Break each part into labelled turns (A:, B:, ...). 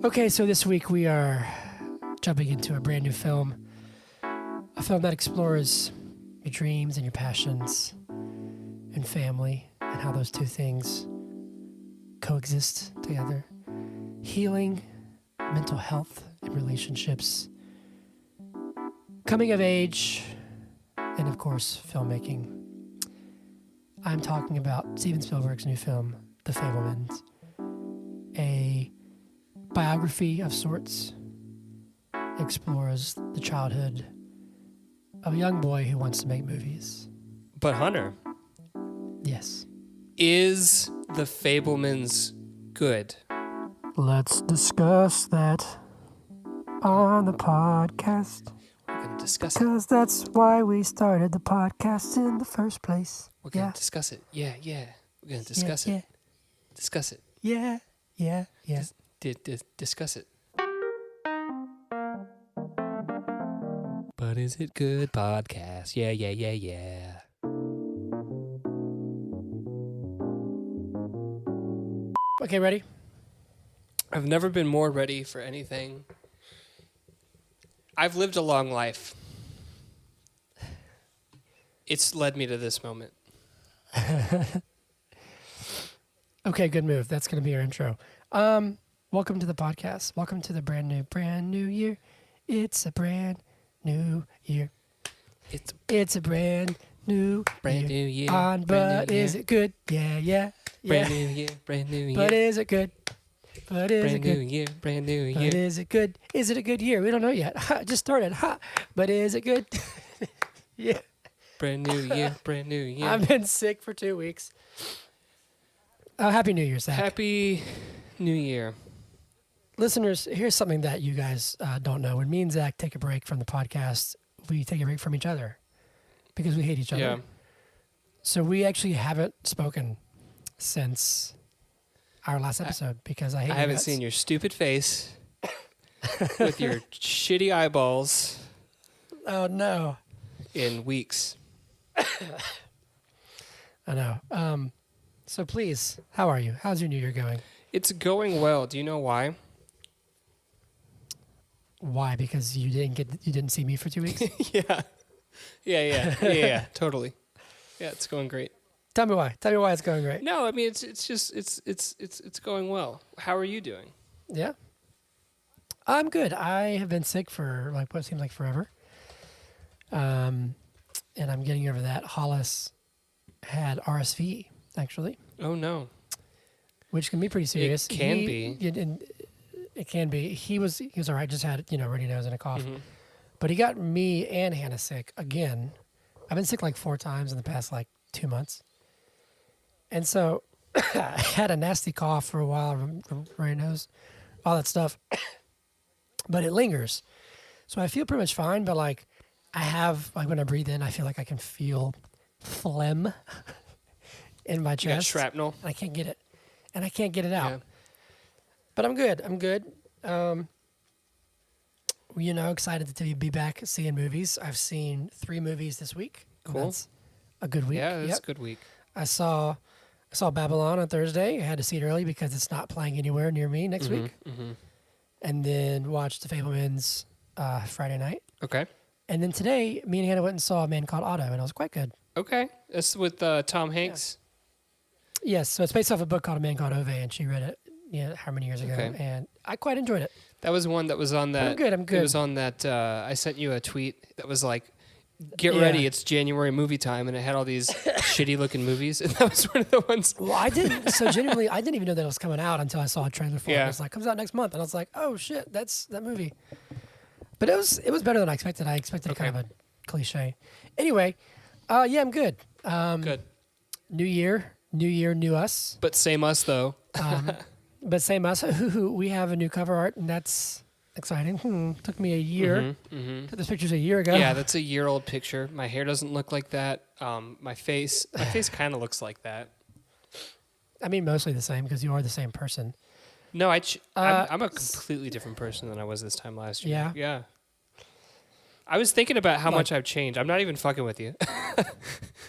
A: Okay, so this week we are jumping into a brand new film. A film that explores your dreams and your passions and family and how those two things coexist together. Healing, mental health, and relationships. Coming of age, and of course, filmmaking. I'm talking about Steven Spielberg's new film, The Fabelmans. A biography of sorts. Explores the childhood of a young boy who wants to make movies.
B: But Hunter,
A: Yes.
B: is The Fabelmans good?
A: Let's discuss that on the podcast.
B: We're going to discuss it.
A: Because that's why we started the podcast in the first place.
B: We're going to discuss it. Yeah. We're going to discuss it. Discuss it.
A: Yeah.
B: Discuss it. But is it good podcast? Yeah.
A: Okay, ready?
B: I've never been more ready for anything. I've lived a long life. It's led me to this moment.
A: Okay, good move. That's going to be your intro. Welcome to the podcast. Welcome to the brand new year. It's a brand new year. It's a brand new
B: year.
A: On, but is it good? Yeah.
B: Brand new year.
A: But is it good? But is it good?
B: Brand new year.
A: But is it good? Is it a good year? We don't know yet. Ha, just started. Ha. But is it good? Yeah.
B: Brand new year.
A: I've been sick for 2 weeks. Happy New Year, Zach.
B: Happy New Year.
A: Listeners, here's something that you guys don't know. When me and Zach take a break from the podcast, we take a break from each other because we hate each other.
B: Yeah.
A: So we actually haven't spoken since our last episode because I hate
B: I haven't seen your stupid face with your shitty eyeballs
A: Oh, no.
B: in weeks.
A: I know. So please, how are you? How's your New Year going?
B: It's going well. Do you know why?
A: Why? Because you didn't see me for 2 weeks?
B: Yeah, totally. Yeah, it's going great.
A: Tell me why. Tell me why it's going great.
B: No, I mean it's going well. How are you doing?
A: Yeah. I'm good. I have been sick for like what seems like forever. And I'm getting over that. Hollis had RSV, actually.
B: Oh no.
A: Which can be pretty serious.
B: It can be.
A: It can be. He was all right, just had, runny nose and a cough.
B: Mm-hmm.
A: But he got me and Hannah sick again. I've been sick like 4 times in the past like 2 months. And so I had a nasty cough for a while, runny nose, all that stuff. But it lingers. So I feel pretty much fine, but like I have, like when I breathe in, I feel like I can feel phlegm in my chest.
B: You got shrapnel.
A: And I can't get it. And I can't get it out.
B: Yeah.
A: But I'm good. Excited to be back seeing movies. I've seen 3 movies this week.
B: Cool.
A: That's a good week.
B: Yeah, that's a good week.
A: I saw Babylon on Thursday. I had to see it early because it's not playing anywhere near me next week.
B: Mm-hmm.
A: And then watched The Fabelmans Friday night.
B: Okay.
A: And then today, me and Hannah went and saw A Man Called Otto, and it was quite good.
B: Okay. That's with Tom Hanks.
A: Yeah. Yes. So it's based off a book called A Man Called Ove, and she read it, how many years ago, and I quite enjoyed it.
B: That was one that was on that.
A: I'm good.
B: It was on that. I sent you a tweet that was like, "Get ready, it's January movie time," and it had all these shitty looking movies, and that was one of the ones.
A: Well, I didn't. So genuinely, I didn't even know that it was coming out until I saw a trailer for it. It was like, comes out next month, and I was like, oh shit, that's that movie. But it was better than I expected. I expected kind of a cliche. Anyway, I'm good.
B: Good.
A: New year, new us.
B: But same us though.
A: But same us. We have a new cover art, and that's exciting. Took me a year. Took those pictures a year ago.
B: Yeah, that's a year-old picture. My hair doesn't look like that. My face kind of looks like that.
A: I mean, mostly the same because you are the same person.
B: No, I'm a completely different person than I was this time last year.
A: Yeah?
B: Yeah. I was thinking about how much I've changed. I'm not even fucking with you.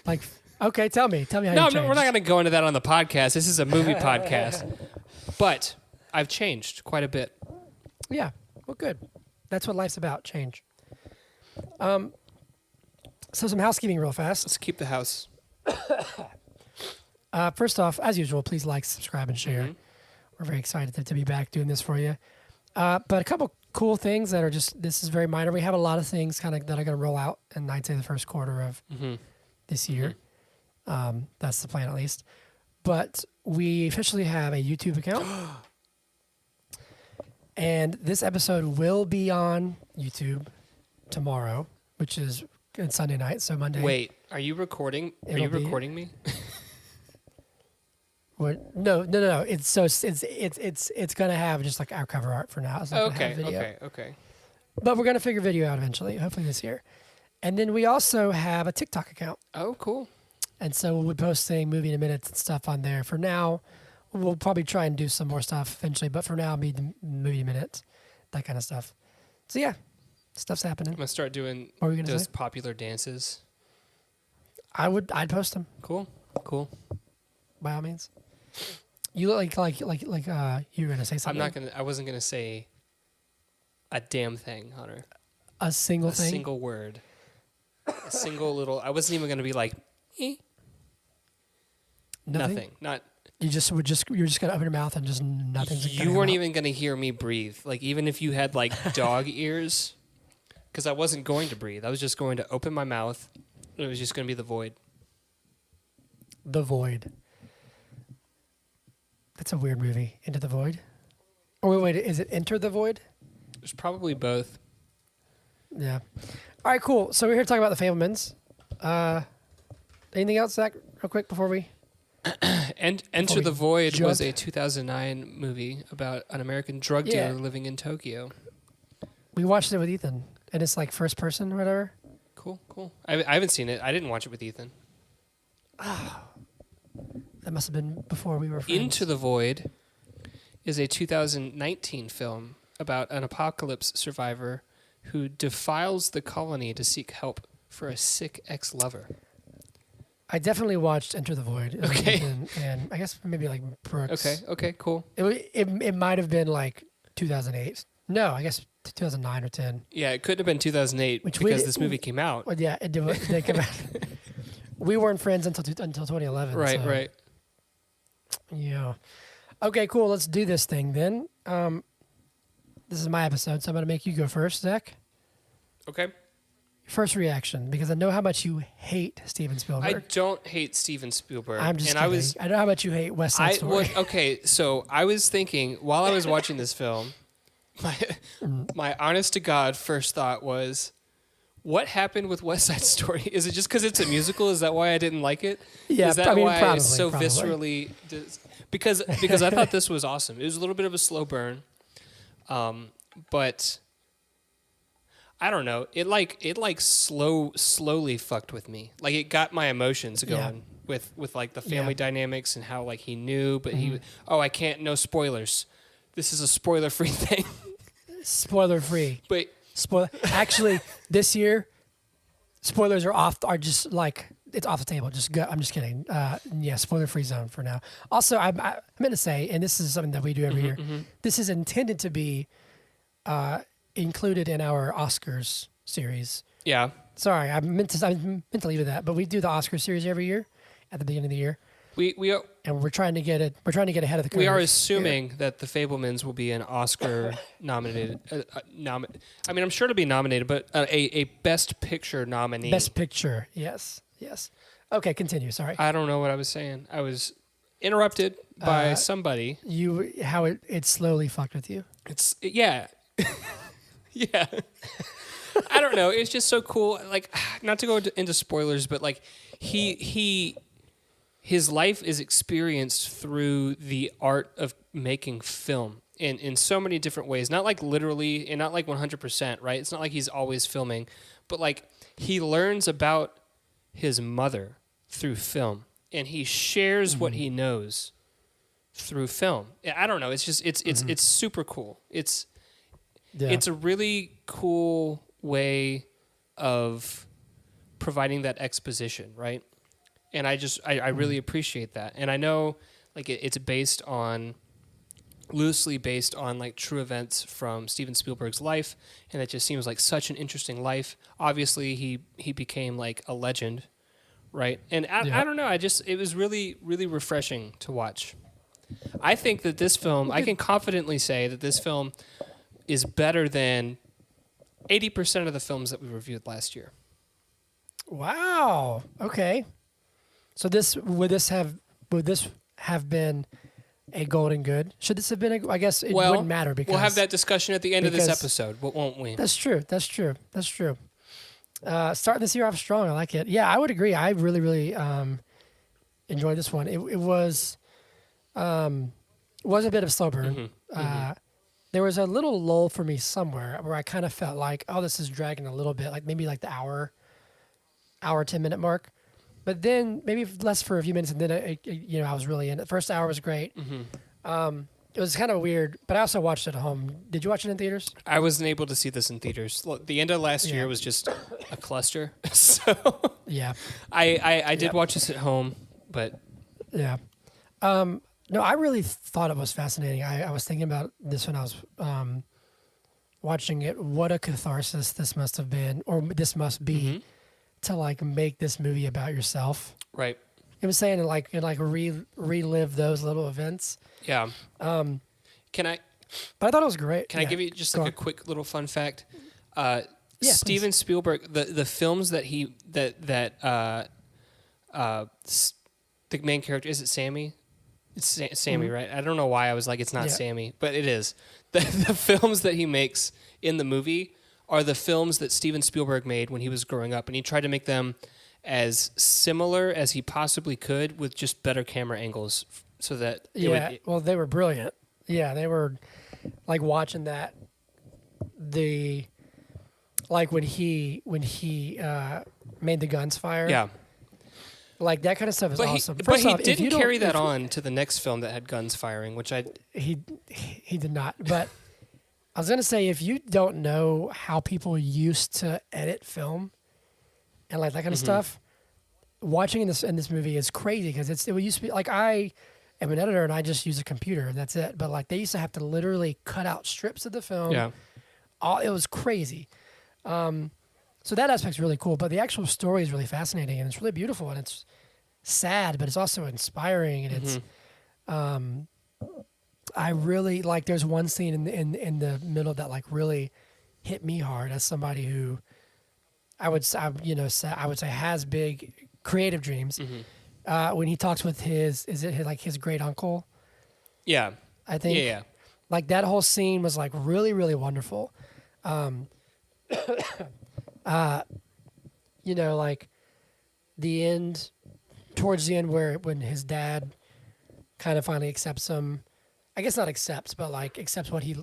A: Like, okay, tell me how you changed.
B: No, we're not going to go into that on the podcast. This is a movie podcast. But I've changed quite a bit.
A: Yeah. Well, good. That's what life's about, change. So some housekeeping real fast.
B: Let's keep the house.
A: First off, as usual, please like, subscribe, and share.
B: Mm-hmm.
A: We're very excited to be back doing this for you. But a couple cool things that are this is very minor. We have a lot of things kind of that are going to roll out in, I'd say, the first quarter of this year. That's the plan, at least. But we officially have a YouTube account. And this episode will be on YouTube tomorrow, which is Sunday night, so Monday.
B: Wait, are you recording? Are you recording me?
A: What? No. It's gonna have just like our cover art for now. It's not gonna have video.
B: Okay.
A: But we're gonna figure video out eventually, hopefully this year. And then we also have a TikTok account.
B: Oh, cool.
A: And so we'll be posting movie in a minute and stuff on there. For now, we'll probably try and do some more stuff eventually. But for now, it'll be the movie minute, that kind of stuff. So yeah, stuff's happening.
B: I'm gonna start doing
A: What were you gonna
B: those
A: say?
B: popular dances.
A: I'd post them
B: Cool.
A: by all means. You look like you were gonna say something.
B: I wasn't gonna say a damn thing, Hunter.
A: A single
B: A
A: thing.
B: single word. A single little. I wasn't even gonna be like, nothing. Not.
A: You're just gonna open your mouth and just nothing's gonna
B: You
A: come
B: weren't
A: out.
B: even gonna hear me breathe. Like even if you had like dog ears, because I wasn't going to breathe. I was just going to open my mouth. And it was just gonna be the void.
A: The Void. That's a weird movie. Into the Void. Oh wait, is it Enter the Void?
B: There's probably both.
A: Yeah. All right, cool. So we're here to talk about the Fabelmans. Anything else, Zach? Real quick before we.
B: And Enter
A: we
B: the Void
A: jump.
B: was a 2009 movie about an American drug dealer living in Tokyo.
A: We watched it with Ethan, and it's like first person or whatever.
B: Cool. I haven't seen it. I didn't watch it with Ethan.
A: That must have been before we were friends.
B: Into the Void is a 2019 film about an apocalypse survivor who defiles the colony to seek help for a sick ex-lover.
A: I definitely watched Enter the Void.
B: Okay.
A: And I guess maybe like Brooks.
B: Okay, cool.
A: It might have been like 2008. No, I guess 2009 or 10.
B: Yeah, it couldn't have been 2008 because this movie came out.
A: Well, yeah, it did come out. We weren't friends until 2011.
B: Right,
A: so.
B: right.
A: Yeah. Okay, cool. Let's do this thing then. This is my episode, so I'm going to make you go first, Zach.
B: Okay.
A: First reaction, because I know how much you hate Steven Spielberg.
B: I don't hate Steven Spielberg.
A: I'm just
B: and
A: kidding. I know how much you hate West Side Story.
B: Okay, so I was thinking while I was watching this film, my honest to God first thought was, what happened with West Side Story? Is it just because it's a musical? Is that why I didn't like it?
A: Yeah,
B: Is that why
A: probably,
B: it's so viscerally? Because I thought this was awesome. It was a little bit of a slow burn, but I don't know. It slowly fucked with me. Like it got my emotions going with like the family dynamics and how like he knew, but I can't. No spoilers. This is a spoiler-free thing.
A: Spoiler-free.
B: But
A: Actually, this year, spoilers are just like it's off the table. Just go. I'm just kidding. Spoiler-free zone for now. Also, I meant to say, and this is something that we do every year. This is intended to be included in our Oscars series.
B: yeah,
A: Sorry, I meant to leave it that, but we do the Oscar series every year at the beginning of the year,
B: we are,
A: and we're trying to get it. We're trying to get ahead of the curve.
B: we are assuming that the Fabelmans will be an Oscar nominated. I mean, I'm sure it'll be nominated, but a Best Picture nominee.
A: Best Picture. Yes. Okay, continue. Sorry.
B: I don't know what I was saying. I was interrupted by somebody.
A: How it slowly fucked with you.
B: Yeah. I don't know. It's just so cool. Like, not to go into spoilers, but like his life is experienced through the art of making film in so many different ways. Not like literally and not like 100%, right? It's not like he's always filming, but like he learns about his mother through film and he shares what he knows through film. I don't know. It's just, it's super cool. It's a really cool way of providing that exposition, right? And I really appreciate that. And I know like it's based on loosely based on like true events from Steven Spielberg's life, and it just seems like such an interesting life. Obviously, he became like a legend, right? And I don't know, it was really, really refreshing to watch. I think that this film, I can confidently say that this film is better than 80% of the films that we reviewed last year.
A: Wow. Okay. So would this have been a golden good? Should this have been I guess it wouldn't matter because
B: we'll have that discussion at the end of this episode, won't we?
A: That's true. Starting this year off strong, I like it. Yeah, I would agree. I really, really enjoyed this one. It was a bit of a slow burn. There was a little lull for me somewhere where I kind of felt like, oh, this is dragging a little bit, like maybe like the hour 10-minute mark. But then maybe less for a few minutes, and then I was really in it. The first hour was great. It was kind of weird, but I also watched it at home. Did you watch it in theaters?
B: I wasn't able to see this in theaters. Look, the end of last year was just a cluster. So
A: yeah,
B: I did watch this at home, but
A: yeah. No, I really thought it was fascinating. I was thinking about this when I was watching it. What a catharsis this must have been, or this must be, to like make this movie about yourself.
B: Right.
A: It was saying relive those little events.
B: Yeah. Can I?
A: But I thought it was great.
B: Can I give you just like a quick little fun fact? Steven
A: please.
B: Spielberg, the films that the main character, is it Sammy? It's Sammy, right? I don't know why I was like, it's not Sammy, but it is. The films that he makes in the movie are the films that Steven Spielberg made when he was growing up, and he tried to make them as similar as he possibly could with just better camera angles, so that
A: well, they were brilliant. Yeah, they were like watching that. When he made the guns fire.
B: Yeah.
A: Like that kind of stuff is awesome.
B: But he didn't carry that on to the next film that had guns firing, which
A: he did not. But I was gonna say, if you don't know how people used to edit film and like that kind of stuff, watching in this movie is crazy because it used to be like I am an editor and I just use a computer and that's it. But like they used to have to literally cut out strips of the film.
B: Yeah,
A: it was crazy. So that aspect's really cool, but the actual story is really fascinating and it's really beautiful and it's sad, but it's also inspiring and it's. I really like. There's one scene in the middle that like really hit me hard as somebody who I would say has big creative dreams. When he talks with his great uncle.
B: Yeah,
A: I think.
B: Yeah.
A: Like that whole scene was like really, really wonderful. Like the end, towards the end when his dad kind of finally accepts him, I guess not accepts, but like accepts what he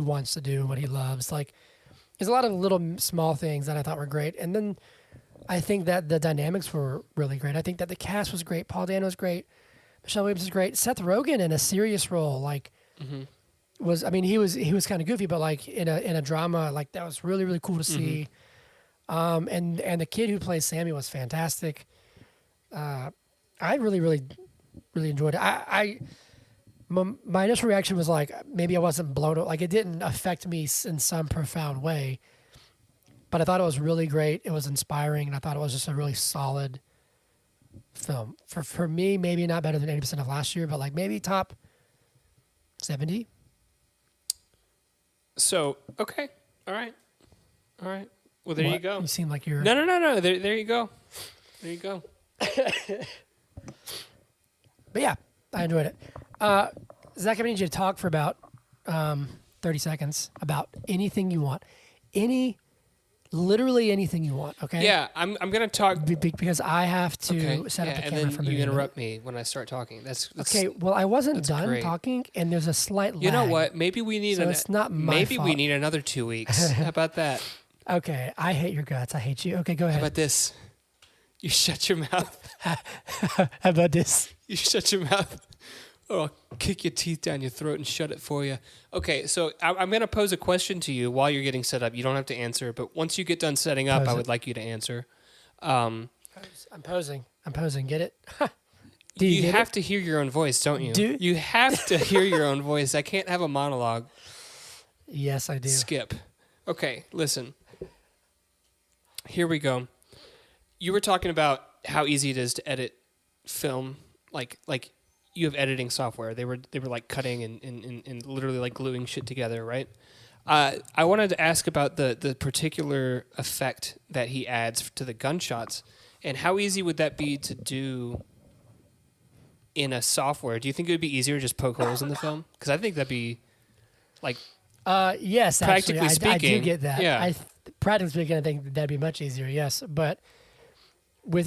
A: wants to do, what he loves. Like there's a lot of little small things that I thought were great. And then I think that the dynamics were really great. I think that the cast was great. Paul Dano was great. Michelle Williams was great. Seth Rogen in a serious role, like he was kind of goofy, but like in a drama, like that was really, really cool to see. And the kid who plays Sammy was fantastic. I really, really, really enjoyed it. My initial reaction was like, maybe I wasn't blown away. Like it didn't affect me in some profound way, but I thought it was really great. It was inspiring. And I thought it was just a really solid film for me, maybe not better than 80% of last year, but like maybe top 70.
B: So, okay. All right. Well, there you go.
A: You seem like you're...
B: No. There you go. There you go.
A: But yeah, I enjoyed it. Zach, I need you to talk for about 30 seconds about anything you want. Literally anything you want, okay?
B: Yeah, I'm going to talk...
A: Because I have to set up the camera for me.
B: And then you interrupt me when I start talking. That's
A: okay, well, I wasn't done
B: great.
A: talking, and there's a slight lag.
B: You know what? Maybe we need...
A: it's not my fault.
B: We need another 2 weeks. How about that?
A: Okay, I hate your guts. I hate you. Okay, go ahead.
B: How about this? You shut your mouth.
A: How about this?
B: You shut your mouth. Or I'll kick your teeth down your throat and shut it for you. Okay, so I'm going to pose a question to you while you're getting set up. You don't have to answer, but once you get done setting up, I would like you to answer.
A: I'm posing. Get it? Do you
B: You
A: get
B: have
A: it?
B: to hear your own voice, don't you?
A: Do-
B: You have to hear your own voice. I can't have a monologue.
A: Yes, I do.
B: Skip. Okay, listen. Here we go. You were talking about how easy it is to edit film, like you have editing software. They were like cutting and literally like gluing shit together, right? I wanted to ask about the particular effect that he adds to the gunshots, and how easy would that be to do in a software? Do you think it would be easier to just poke holes in the film? Because I think that'd be like
A: Yes,
B: practically
A: actually, I do
B: speaking,
A: get that.
B: yeah.
A: Practically speaking, I think that'd be much easier. Yes, but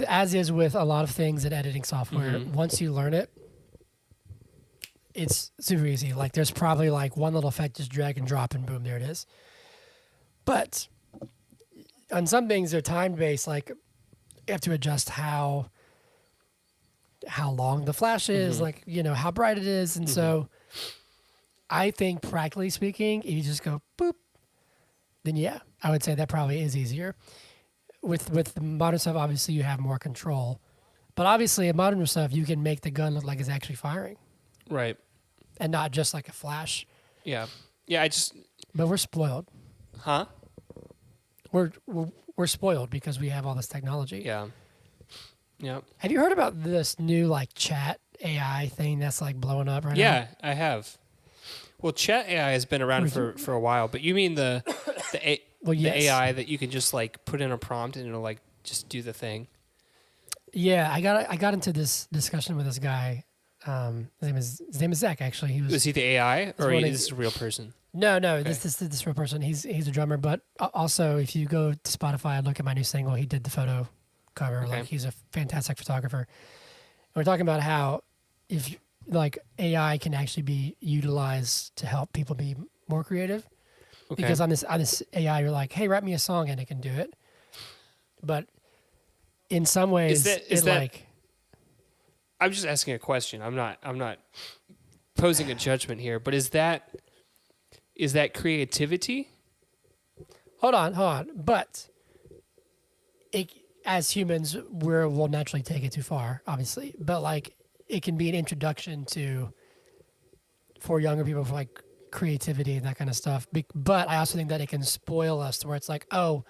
A: as is with a lot of things in editing software,
B: Mm-hmm.
A: once you learn it, it's super easy. Like there's probably like one little effect, just drag and drop, and boom, there it is. But on some things, they're time based. Like you have to adjust how long the flash is,
B: Mm-hmm.
A: like how bright it is, and so I think practically speaking, if you just go boop, then yeah, I would say that probably is easier. With the modern stuff, obviously you have more control, but obviously in modern stuff you can make the gun look like it's actually firing
B: right.
A: and not just like a flash.
B: Yeah. Yeah, I just
A: But we're spoiled.
B: huh?
A: We're spoiled because we have all this technology.
B: Yeah. Yeah.
A: Have you heard about this new like chat AI thing that's like blowing up right now?
B: Yeah, I have. Well, chat AI has been around
A: Where's
B: for a while, but you mean the
A: Well, yes.
B: the AI that you can just like put in a prompt and it'll like just do the thing.
A: Yeah, I got into this discussion with this guy. His name is Zach. Actually, he was.
B: Was he the AI or
A: one of-
B: is this a real person?
A: No,
B: Okay.
A: this real person. He's a drummer, but also if you go to Spotify and look at my new single, he did the photo cover.
B: Okay.
A: Like he's a fantastic photographer. And we're talking about how if like AI can actually be utilized to help people be more creative.
B: Okay.
A: Because on this AI, you're like, hey, write me a song, and it can do it. But in some ways,
B: is that- I'm just asking a question. I'm not posing a judgment here, but is that creativity?
A: Hold on. But as humans, we'll naturally take it too far, obviously. But like, it can be an introduction for younger people for like creativity and that kind of stuff. But I also think that it can spoil us to where it's like, oh,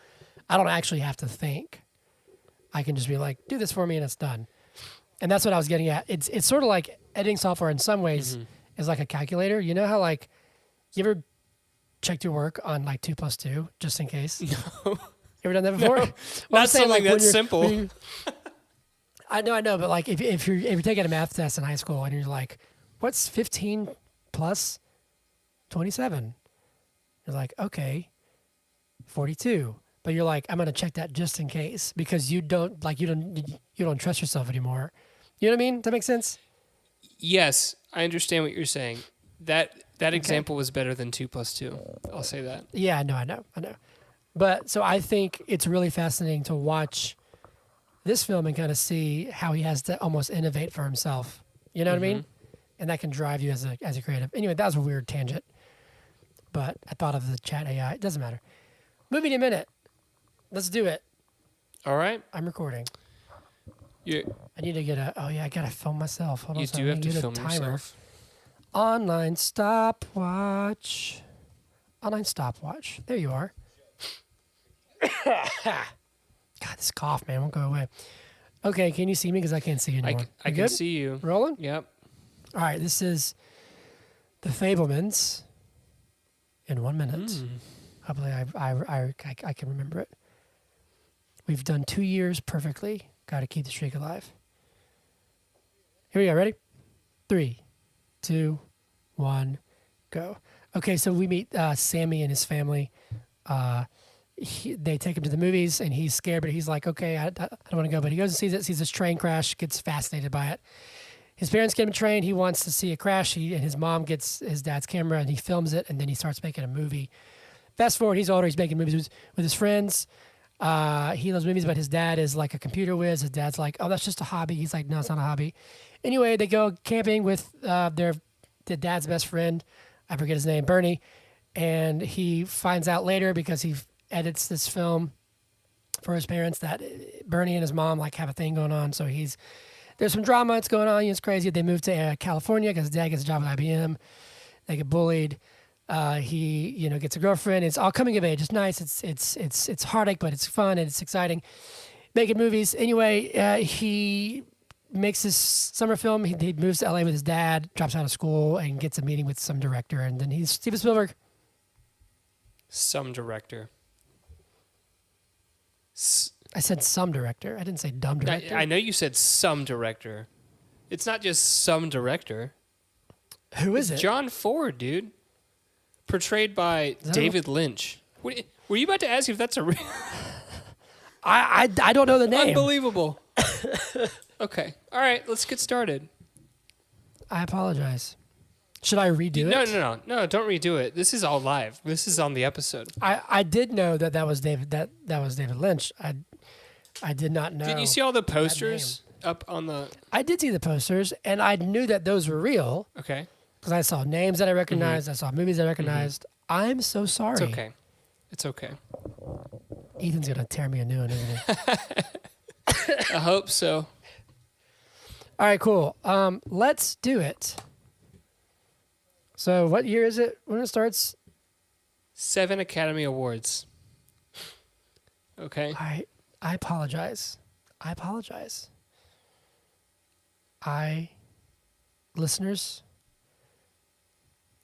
A: I don't actually have to think. I can just be like, do this for me, and it's done. And that's what I was getting at. It's sort of like editing software in some ways is like a calculator. You know how like you ever checked your work on like 2 + 2 just in case?
B: No.
A: You ever done that before?
B: No.
A: Well,
B: Not
A: I'm saying,
B: something
A: when
B: that's
A: you're-
B: simple.
A: when you- I know, but like if you're taking a math test in high school and you're like, what's 15 plus 27? You're like, okay, 42. But you're like, I'm gonna check that just in case because you don't trust yourself anymore. You know what I mean? Does that make sense?
B: Yes, I understand what you're saying. That example was better than 2 + 2. I'll say that.
A: Yeah, I know. But so I think it's really fascinating to watch this film and kind of see how he has to almost innovate for himself. You know what I mean? And that can drive you as a creative. Anyway, that was a weird tangent. But I thought of the chat AI. It doesn't matter. Movie in a minute. Let's do it.
B: All right.
A: I'm recording.
B: You
A: I need to get I gotta film myself. Hold on a second.
B: do
A: I
B: have
A: need
B: to
A: a
B: film
A: timer.
B: yourself.
A: Online stopwatch. Online stopwatch. There you are. God, this cough, man, won't go away. Okay, can you see me? Because I can't see you anymore.
B: I
A: You
B: can
A: good?
B: see you.
A: Rolling?
B: Yep.
A: All right, this is the Fabelmans in 1 minute. Hopefully I can remember it. We've done 2 years perfectly. Got to keep the streak alive. Here we go. Ready? 3, 2, 1, go. Okay, so we meet Sammy and his family. They take him to the movies, and he's scared, but he's like, okay, I don't want to go. But he goes and sees it, sees this train crash, gets fascinated by it. His parents get him a train. He wants to see a crash. And his mom gets his dad's camera, and he films it, and then he starts making a movie. Fast forward, he's older. He's making movies with his friends. He loves movies, but his dad is like a computer whiz. His dad's like, oh, that's just a hobby. He's like, no, it's not a hobby. Anyway, they go camping with their dad's best friend. I forget his name, Bernie. And he finds out later because he edits this film for his parents that Bernie and his mom like have a thing going on. So he's there's some drama that's going on. It's crazy. They moved to California because his dad gets a job at IBM. They get bullied. He gets a girlfriend. It's all coming of age. It's nice. It's heartache, but it's fun and it's exciting. Making movies. Anyway, he makes this summer film. He moves to LA with his dad, drops out of school, and gets a meeting with some director. And then he's Steven Spielberg.
B: Some director.
A: I said some director. I didn't say dumb director.
B: I know you said some director. It's not just some director.
A: Who is it?
B: John Ford, dude. Portrayed by David Lynch. Were you about to ask if that's a real...
A: I don't know the name.
B: Unbelievable. Okay. All right, let's get started.
A: I apologize. Should I redo it?
B: No, don't redo it. This is all live. This is on the episode.
A: I did know that was David that was David Lynch. I did not know.
B: Did you see all the posters up on the...
A: I did see the posters, and I knew that those were real.
B: Okay.
A: Because I saw names that I recognized. I saw movies that I recognized. I'm so sorry.
B: It's okay. It's okay.
A: Ethan's going to tear me a new one, isn't he?
B: I hope so.
A: All right, cool. Let's do it. So what year is it when it starts?
B: 7 Academy Awards. Okay.
A: I apologize. Listeners,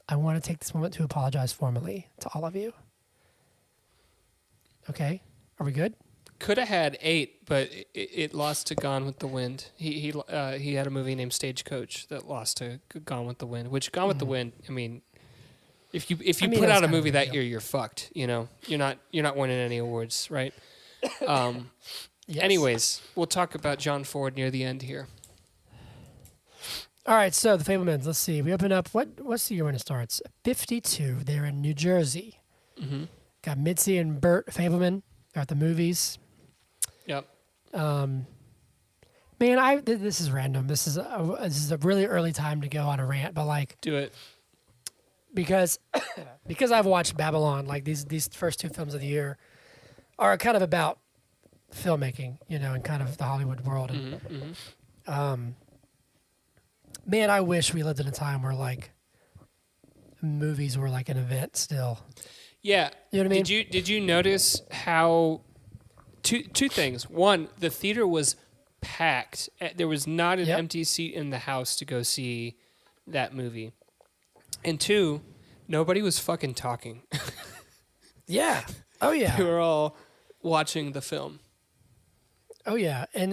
A: I want to take this moment to apologize formally to all of you. Okay, are we good?
B: Could have had 8, but it lost to Gone with the Wind. He had a movie named Stagecoach that lost to Gone with the Wind. Which Gone with the Wind, I mean, if you put out a movie that year, you're fucked. You know, you're not winning any awards, right? Yes. Anyways, we'll talk about John Ford near the end here.
A: All right, so the Fabelmans. Let's see. We open up. What's the year when it starts? 1952. They're in New Jersey. Mm-hmm. Got Mitzi and Bert Fabelman. They're at the movies.
B: Yep.
A: Man, this is random. This is a really early time to go on a rant, but like,
B: do it
A: because I've watched Babylon. Like these first 2 films of the year are kind of about filmmaking, and kind of the Hollywood world. And, man, I wish we lived in a time where like movies were like an event still.
B: Yeah.
A: You know what I mean?
B: Did you notice how two things. One, the theater was packed. There was not an empty seat in the house to go see that movie. And 2, nobody was fucking talking.
A: Yeah. Oh yeah.
B: They were all watching the film.
A: Oh yeah. And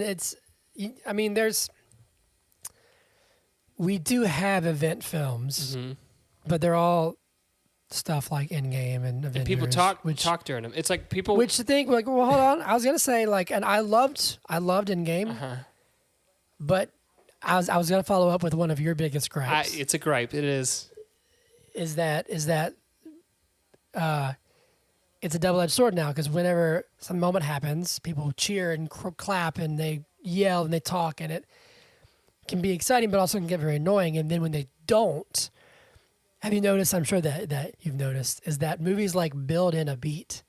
A: we do have event films, but they're all stuff like Endgame and Avengers.
B: And people talk during them. It's like people...
A: Which to think, like, well, hold on. I was going to say, like, and I loved Endgame, but I was going to follow up with one of your biggest gripes.
B: It's a gripe. It is.
A: Is that it's a double-edged sword now, because whenever some moment happens, people cheer and clap and they yell and they talk, and it can be exciting, but also can get very annoying. And then when they don't... Have you noticed, I'm sure that you've noticed, is that movies like build in a beat.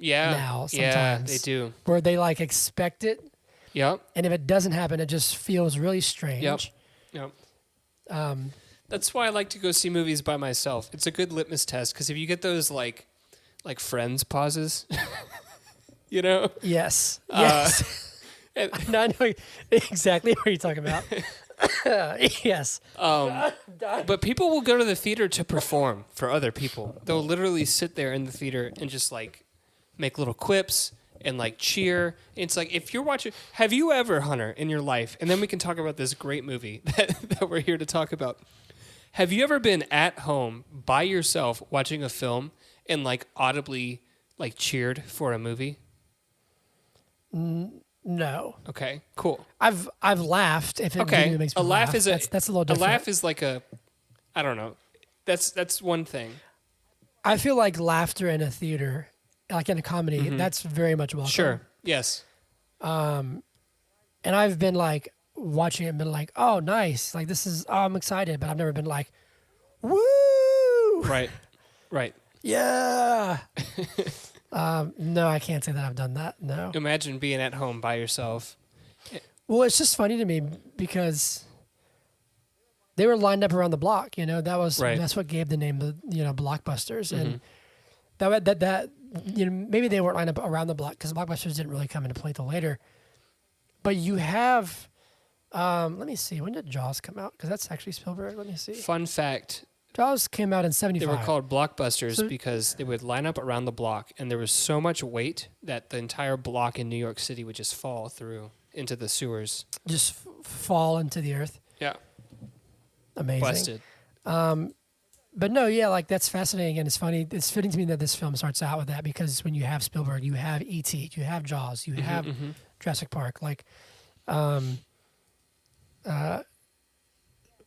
B: Yeah.
A: Now, sometimes.
B: Yeah, they do.
A: Where they like expect it.
B: Yep.
A: And if it doesn't happen, it just feels really strange.
B: Yep. That's why I like to go see movies by myself. It's a good litmus test, because if you get those like Friends pauses,
A: Yes. Yes. I know exactly what you're talking about. Yes.
B: But people will go to the theater to perform for other people. They'll literally sit there in the theater and just like make little quips and like cheer. It's like, if you're watching, have you ever, Hunter, in your life, and then we can talk about this great movie that we're here to talk about. Have you ever been at home by yourself watching a film and like audibly like cheered for a movie?
A: No.
B: Okay, cool.
A: I've laughed if it makes me laugh. That's a little different.
B: A laugh is like I don't know. That's one thing.
A: I feel like laughter in a theater, like in a comedy, that's very much welcome.
B: Sure. Yes.
A: And I've been like watching it and been like, oh, nice. Like this is, I'm excited, but I've never been like, woo.
B: Right.
A: Yeah. No, I can't say that I've done that. No.
B: Imagine being at home by yourself.
A: Well, it's just funny to me because they were lined up around the block. That's what gave the name the Blockbusters, and that maybe they weren't lined up around the block because Blockbusters didn't really come into play till later. But you have, let me see, when did Jaws come out? Because that's actually Spielberg. Let me see.
B: Fun fact.
A: Jaws came out in 75.
B: They were called Blockbusters because they would line up around the block, and there was so much weight that the entire block in New York City would just fall through into the sewers.
A: Just fall into the earth.
B: Yeah.
A: Amazing.
B: Busted.
A: But no, yeah, like that's fascinating, and it's funny. It's fitting to me that this film starts out with that because when you have Spielberg, you have E.T., you have Jaws, you have Jurassic Park, like,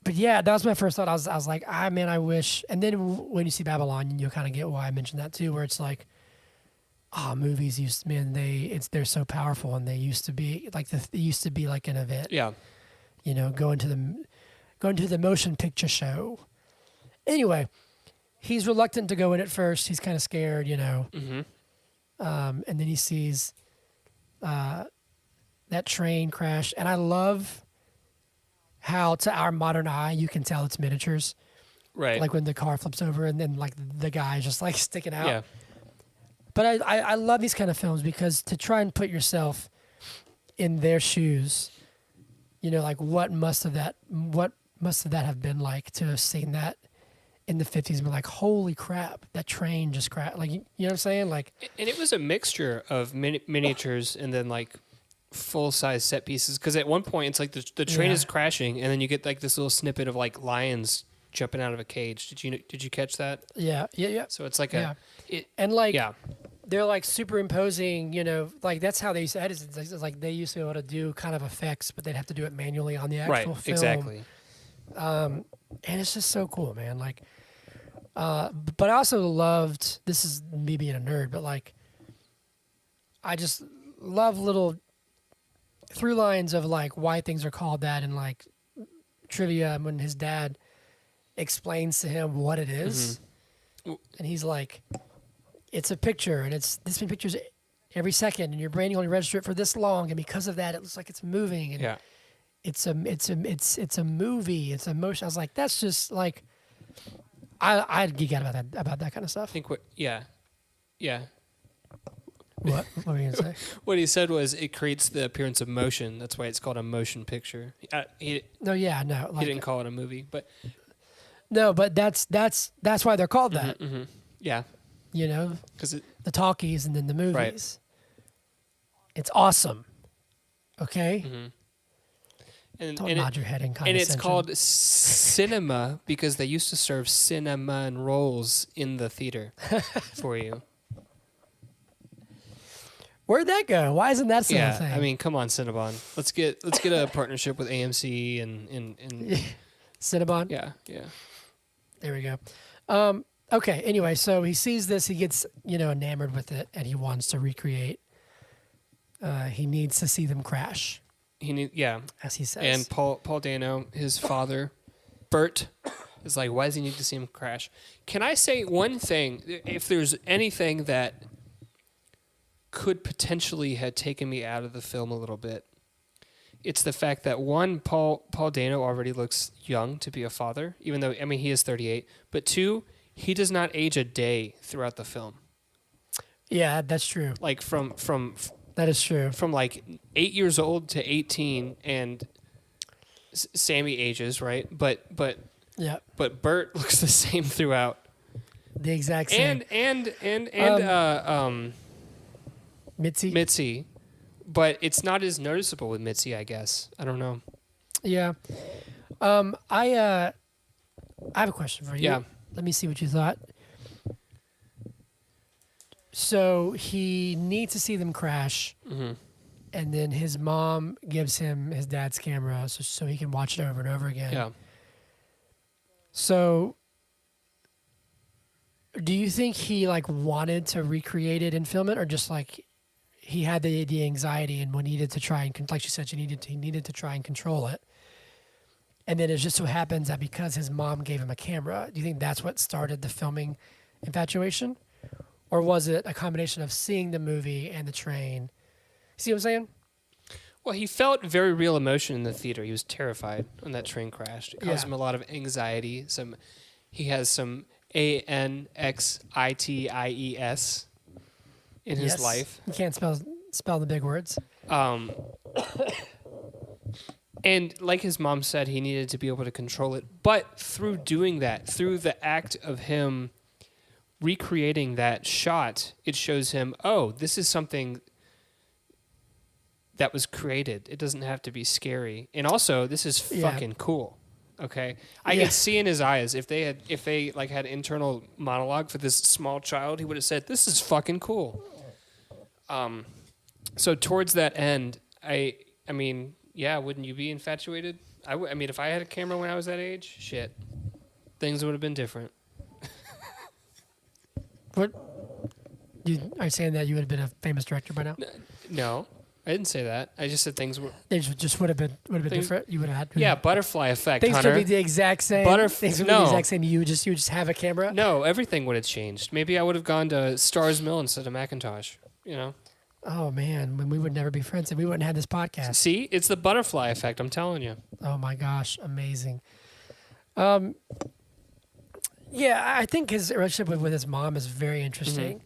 A: but yeah, that was my first thought. I was like, man, I wish. And then when you see Babylon, you kind of get why I mentioned that too, where it's like, movies they're so powerful, and they used to be like an event.
B: Yeah.
A: Going to the motion picture show. Anyway, he's reluctant to go in at first. He's kind of scared, and then he sees that train crash, and I love how to our modern eye you can tell it's miniatures,
B: right?
A: Like when the car flips over and then like the guy is just like sticking out.
B: Yeah.
A: But I love these kind of films because to try and put yourself in their shoes, like what must that have been like to have seen that in the 50s and be like, holy crap, that train just crashed. Like, you know what I'm saying? Like,
B: and it was a mixture of miniatures and then like full-size set pieces, because at one point it's like the train is crashing, and then you get like this little snippet of like lions jumping out of a cage. Did you catch that?
A: Yeah.
B: So it's like
A: they're like superimposing, like that's how they used to edit. It's like they used to be able to do kind of effects, but they'd have to do it manually on the actual film.
B: Exactly.
A: And it's just so cool, man. Like, but I also loved, this is me being a nerd, but like, I just love little through lines of like why things are called that, and like trivia when his dad explains to him what it is. And he's like, it's a picture, and it's this many pictures every second, and your brain can only register it for this long, and because of that it looks like it's moving, and it's a movie, it's a motion. I was like, that's just like, I'd geek out about that kind of stuff.
B: I think
A: What were you gonna say?
B: What he said was it creates the appearance of motion. That's why it's called a motion picture. He didn't call it a movie, but
A: but that's why they're called that.
B: Yeah,
A: because the talkies and then the movies.
B: Right.
A: It's awesome. Okay.
B: And
A: nod your head in condescension.
B: And it's called cinema because they used to serve cinnamon rolls in the theater for you.
A: Where'd that go? Why isn't that still a thing?
B: I mean, come on, Cinnabon. Let's get a partnership with AMC and
A: Cinnabon?
B: Yeah.
A: There we go. Okay, anyway, so he sees this, he gets, enamored with it, and he wants to recreate. He needs to see them crash. As he says.
B: And Paul Dano, his father, Bert, is like, why does he need to see him crash? Can I say one thing? If there's anything that could potentially have taken me out of the film a little bit, it's the fact that one, Paul Dano already looks young to be a father, even though, he is 38. But two, he does not age a day throughout the film.
A: Yeah, that's true.
B: Like from
A: that is true.
B: From like 8 years old to 18, and Sammy ages, right? But Bert looks the same throughout.
A: The exact same.
B: And
A: Mitzi.
B: But it's not as noticeable with Mitzi, I guess. I don't know.
A: Yeah. I have a question for you.
B: Yeah.
A: Let me see what you thought. So he needs to see them crash, and then his mom gives him his dad's camera so he can watch it over and over again.
B: Yeah.
A: So do you think he wanted to recreate it and film it, or just he had the anxiety and needed to try and, like she said, he needed to try and control it? And then it just so happens that because his mom gave him a camera, do you think that's what started the filming infatuation? Or was it a combination of seeing the movie and the train? See what I'm saying?
B: Well, he felt very real emotion in the theater. He was terrified when that train crashed. It caused him a lot of anxiety. He has some anxiety in his life.
A: He can't spell the big words.
B: And like his mom said, he needed to be able to control it. But through doing that, through the act of him recreating that shot, it shows him, oh, this is something that was created. It doesn't have to be scary. And also, this is fucking cool. Okay? I could see in his eyes, if they had internal monologue for this small child, he would have said, this is fucking cool. So towards that end, I mean, yeah, wouldn't you be infatuated? I mean, if I had a camera when I was that age, shit, things would have been different.
A: What? Are you saying that you would have been a famous director by now?
B: No, I didn't say that. I just said things were.
A: They just would have been different. You would have had.
B: Yeah, butterfly effect.
A: Things
B: Hunter.
A: would be the exact same. Things would be the exact same. You would just have a camera.
B: No, everything would have changed. Maybe I would have gone to Stars Mill instead of Macintosh. You know.
A: Oh man, when we would never be friends, and we wouldn't have this podcast.
B: See, it's the butterfly effect. I'm telling you.
A: Oh my gosh, amazing. Yeah, I think his relationship with his mom is very interesting.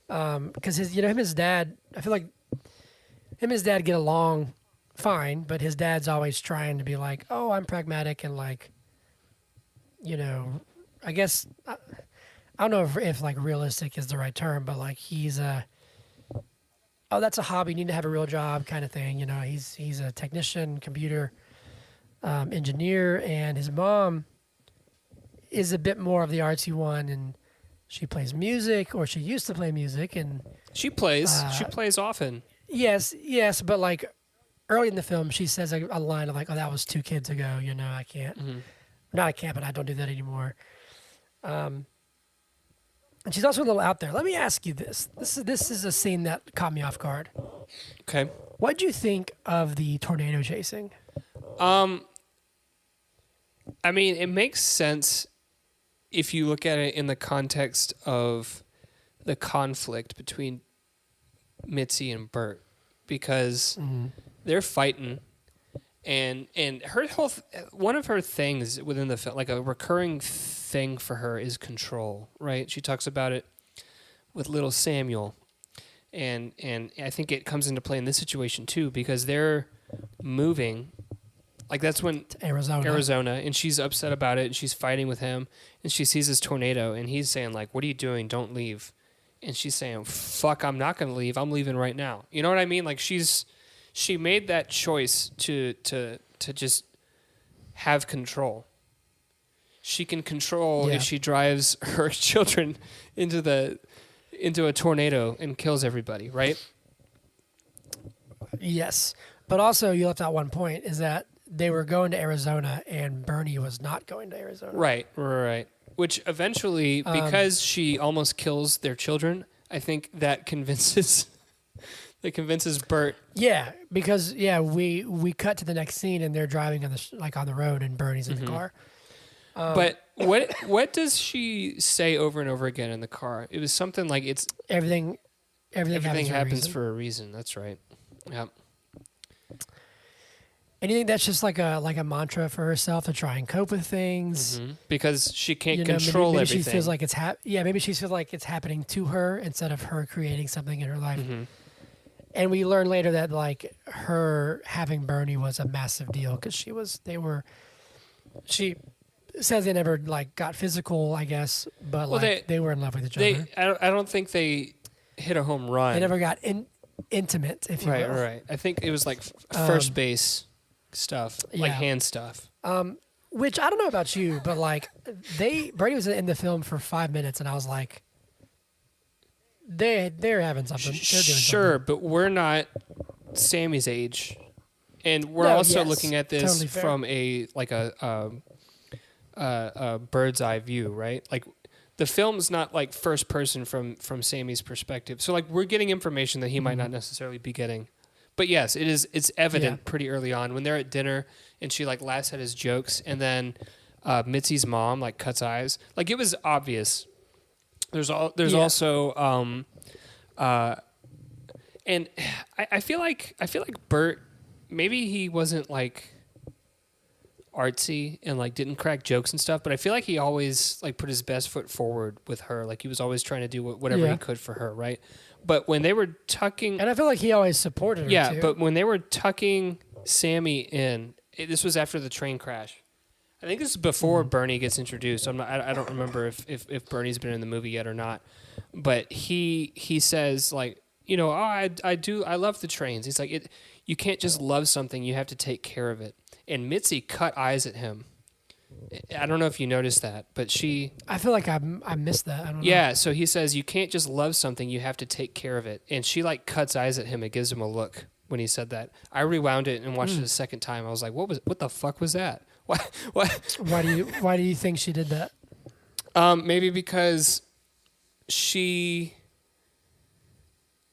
A: Because him and his dad, I feel like him and his dad get along fine, but his dad's always trying to be like, oh, I'm pragmatic and like, I guess I don't know if like realistic is the right term, but like he's oh, that's a hobby. You need to have a real job kind of thing. He's a technician, computer engineer, and his mom is a bit more of the artsy one, and she plays music, or she used to play music, and
B: she plays often.
A: Yes, but like early in the film, she says a line of like, "Oh, that was 2 kids ago." I can't. Not I can't, but I don't do that anymore. And she's also a little out there. Let me ask you this. This is a scene that caught me off guard.
B: Okay.
A: What do you think of the tornado chasing?
B: I mean, it makes sense if you look at it in the context of the conflict between Mitzi and Bert, because they're fighting, and her whole one of her things within the film, like a recurring thing for her, is control. Right? She talks about it with little Samuel, and I think it comes into play in this situation too, because they're moving. Like that's when Arizona, and she's upset about it, and she's fighting with him, and she sees this tornado, and he's saying like, "What are you doing? Don't leave." And she's saying, "Fuck, I'm not going to leave. I'm leaving right now." You know what I mean? Like she made that choice to just have control. She can control if she drives her children into a tornado and kills everybody, right?
A: Yes, but also you left out one point, is that they were going to Arizona, and Bernie was not going to Arizona.
B: Right. Which eventually, because she almost kills their children, I think that convinces Bert.
A: Yeah, because we cut to the next scene, and they're driving on the road, and Bernie's in the car.
B: But what does she say over and over again in the car? It was something like it's
A: everything
B: happens for a reason. That's right. Yep.
A: And you think that's just like a mantra for herself to try and cope with things?
B: Because she can't control
A: maybe
B: everything.
A: She feels like maybe she feels like it's happening to her instead of her creating something in her life. And we learn later that like her having Bernie was a massive deal, because she says they never like got physical, I guess, but they were in love with each other.
B: I don't think they hit a home run.
A: They never got intimate, if you will.
B: Right. I think it was like first base stuff, like hand stuff.
A: Which I don't know about you, but like Bernie was in the film for 5 minutes, and I was like, they're having something. They're doing
B: sure,
A: something.
B: but we're not Sammy's age, and we're also looking at this
A: totally
B: from a bird's eye view, right? Like the film's not like first person from Sammy's perspective, so like we're getting information that he might not necessarily be getting. But yes, it's evident pretty early on when they're at dinner and she like laughs at his jokes, and then Mitzi's mom like cuts eyes. Like it was obvious. There's also and I feel like Bert maybe he wasn't like artsy and like didn't crack jokes and stuff, but I feel like he always like put his best foot forward with her. Like he was always trying to do whatever he could for her, right? But when they were tucking,
A: and I feel like he always supported her too.
B: but when they were tucking Sammy in, this was after the train crash. I think this is before Bernie gets introduced. I don't remember if Bernie's been in the movie yet or not. But he says like, you know, I love the trains. He's like, you can't just love something, you have to take care of it. And Mitzi cut eyes at him. I don't know if you noticed that, but
A: I feel like I missed that. I don't know.
B: Yeah, so he says you can't just love something, you have to take care of it. And she like cuts eyes at him and gives him a look when he said that. I rewound it and watched it a second time. I was like, what the fuck was that? What?
A: Why do you think she did that?
B: Maybe because she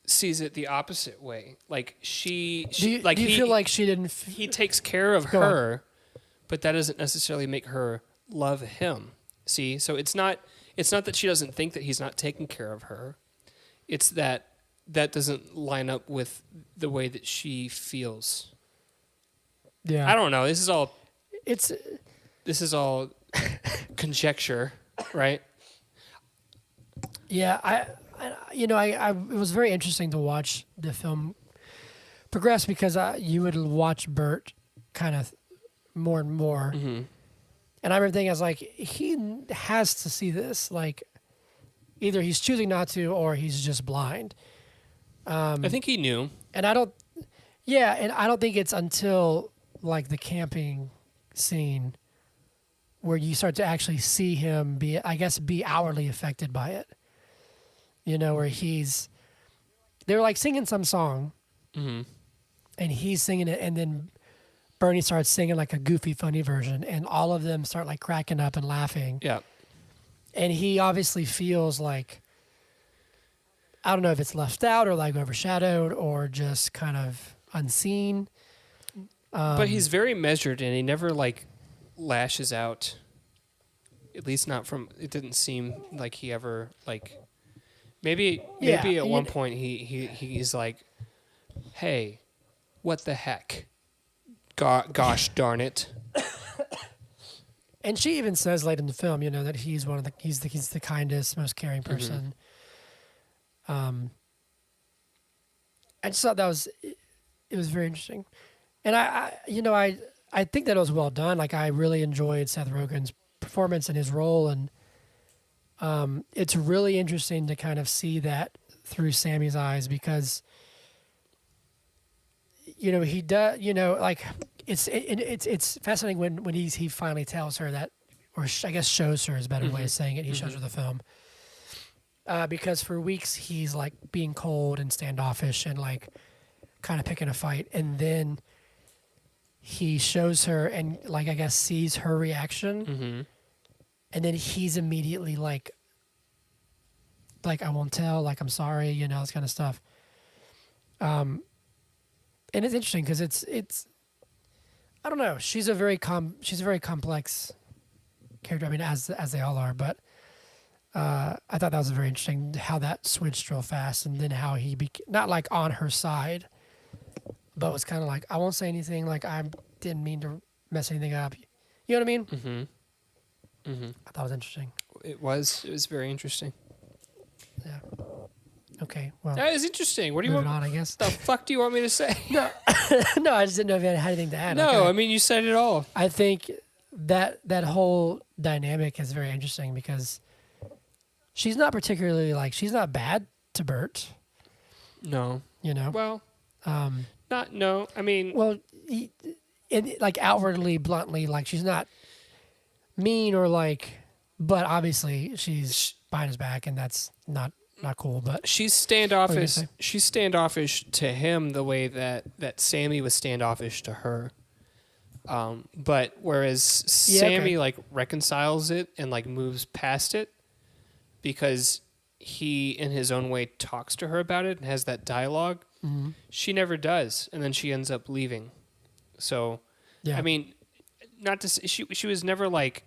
B: sees it the opposite way. Like do you
A: feel like she didn't?
B: He takes care of her, but that doesn't necessarily make her love him. See, so it's not that she doesn't think that he's not taking care of her. It's that doesn't line up with the way that she feels.
A: Yeah,
B: I don't know. This is all conjecture, right?
A: Yeah, it was very interesting to watch the film progress because you would watch Bert kind of more and more.
B: Mm-hmm.
A: And I remember thinking, I was like, he has to see this. Like, either he's choosing not to or he's just blind.
B: I think he knew.
A: And I don't think it's until, like, the camping scene where you start to actually see him be outwardly affected by it. You know, where they're like singing some song, and he's singing it, and then Bernie starts singing like a goofy, funny version, and all of them start like cracking up and laughing.
B: Yeah.
A: And he obviously feels like, I don't know if it's left out or like overshadowed or just kind of unseen.
B: But he's very measured, and he never like lashes out. At least not from. It didn't seem like he ever like. Maybe at one point he's like, "Hey, what the heck? Gosh darn it!"
A: And she even says late in the film, you know, that he's the kindest, most caring person. I just thought it was very interesting, and I think that it was well done. Like I really enjoyed Seth Rogen's performance and his role, and it's really interesting to kind of see that through Sammy's eyes because, you know, he does, you know, like it's fascinating when he finally tells her that, or I guess shows her is a better way of saying it. He shows her the film. Because for weeks he's like being cold and standoffish and like kind of picking a fight, and then he shows her and like I guess sees her reaction, and then he's immediately like I won't tell, like I'm sorry, you know, this kind of stuff. And it's interesting because it's I don't know. She's a very complex character. I mean, as they all are, but. I thought that was very interesting how that switched real fast, and then how he not like on her side, but was kind of like, I won't say anything. Like I didn't mean to mess anything up. You know what I mean? I thought it was interesting.
B: It was very interesting.
A: Yeah. Okay. Well,
B: that is interesting. What do you want?
A: On, I guess.
B: The fuck do you want me to say?
A: No, no. I just didn't know if you had anything to add.
B: No,
A: like,
B: I mean you said it all.
A: I think that whole dynamic is very interesting because. She's not particularly she's not bad to Bert. No. You know?
B: Well, no. I mean.
A: Well, like outwardly, bluntly, like she's not mean or like, but obviously she's behind his back and that's not cool. But
B: she's standoffish. She's standoffish to him the way that Sammy was standoffish to her. But whereas Sammy like reconciles it and like moves past it. Because he, in his own way, talks to her about it and has that dialogue. She never does, and then she ends up leaving. So, I mean, not to say, she was never like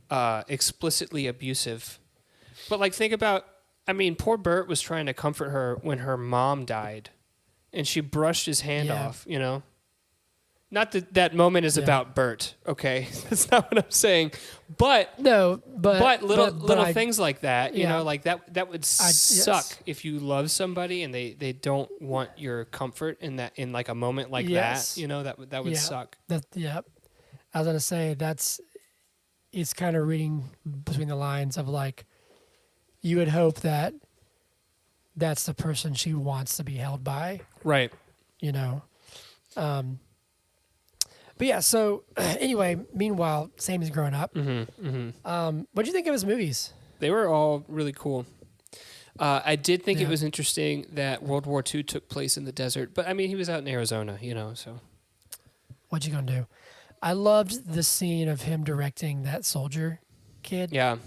B: explicitly abusive, but like think about. I mean, poor Bert was trying to comfort her when her mom died, and she brushed his hand off. You know. Not that that moment is about Bert, okay? That's not what I'm saying. But little things like that, you know, like that would suck if you love somebody and they don't want your comfort in like a moment like that, you know, that would suck.
A: I was gonna say it's kind of reading between the lines of like, you would hope that that's the person she wants to be held by,
B: right?
A: You know. But yeah, so anyway, meanwhile, Sammy's growing up. What do you think of his movies?
B: They were all really cool. I did think it was interesting that World War II took place in the desert, but I mean, he was out in Arizona, you know, so.
A: What you gonna do? I loved the scene of him directing that soldier kid.
B: Yeah.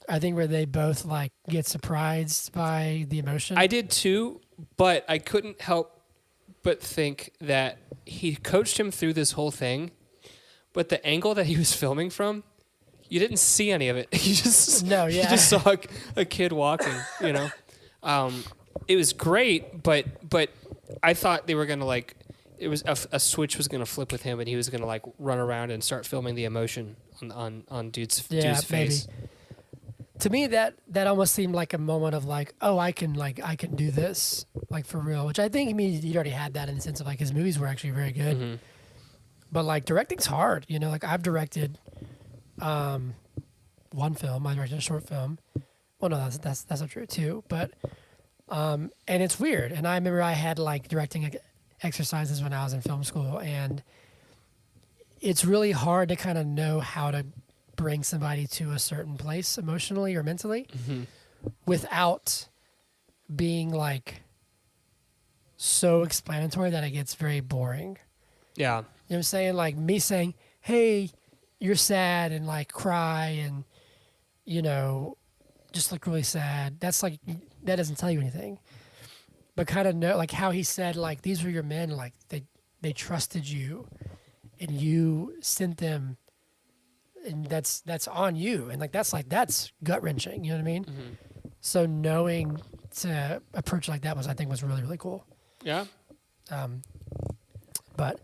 A: I think where they both like get surprised by the emotion.
B: I did too, but I couldn't help but think that he coached him through this whole thing, but the angle that he was filming from, you didn't see any of it. You just saw a kid walking, you know. It was great, but I thought they were gonna like, it was a switch was gonna flip with him, and he was gonna like run around and start filming the emotion on dude's face.
A: Maybe. To me, that almost seemed like a moment of like, oh, I can do this, like for real. Which I think, I mean, he already had that in the sense of like his movies were actually very good. But like directing's hard, you know. Like I've directed one film. I directed a short film. Well, no, that's not true too. But and it's weird. And I remember I had like directing exercises when I was in film school, and it's really hard to kind of know how to bring somebody to a certain place emotionally or mentally without being like so explanatory that it gets very boring.
B: Yeah.
A: You know what I'm saying? Like me saying, hey, you're sad, and like cry and, you know, just look really sad. That's like, that doesn't tell you anything. But kind of know, like how he said, like, these were your men, like they trusted you and you sent them, and that's on you, and like that's gut wrenching. You know what I mean? So knowing to approach like that I think was really, really cool.
B: Yeah.
A: But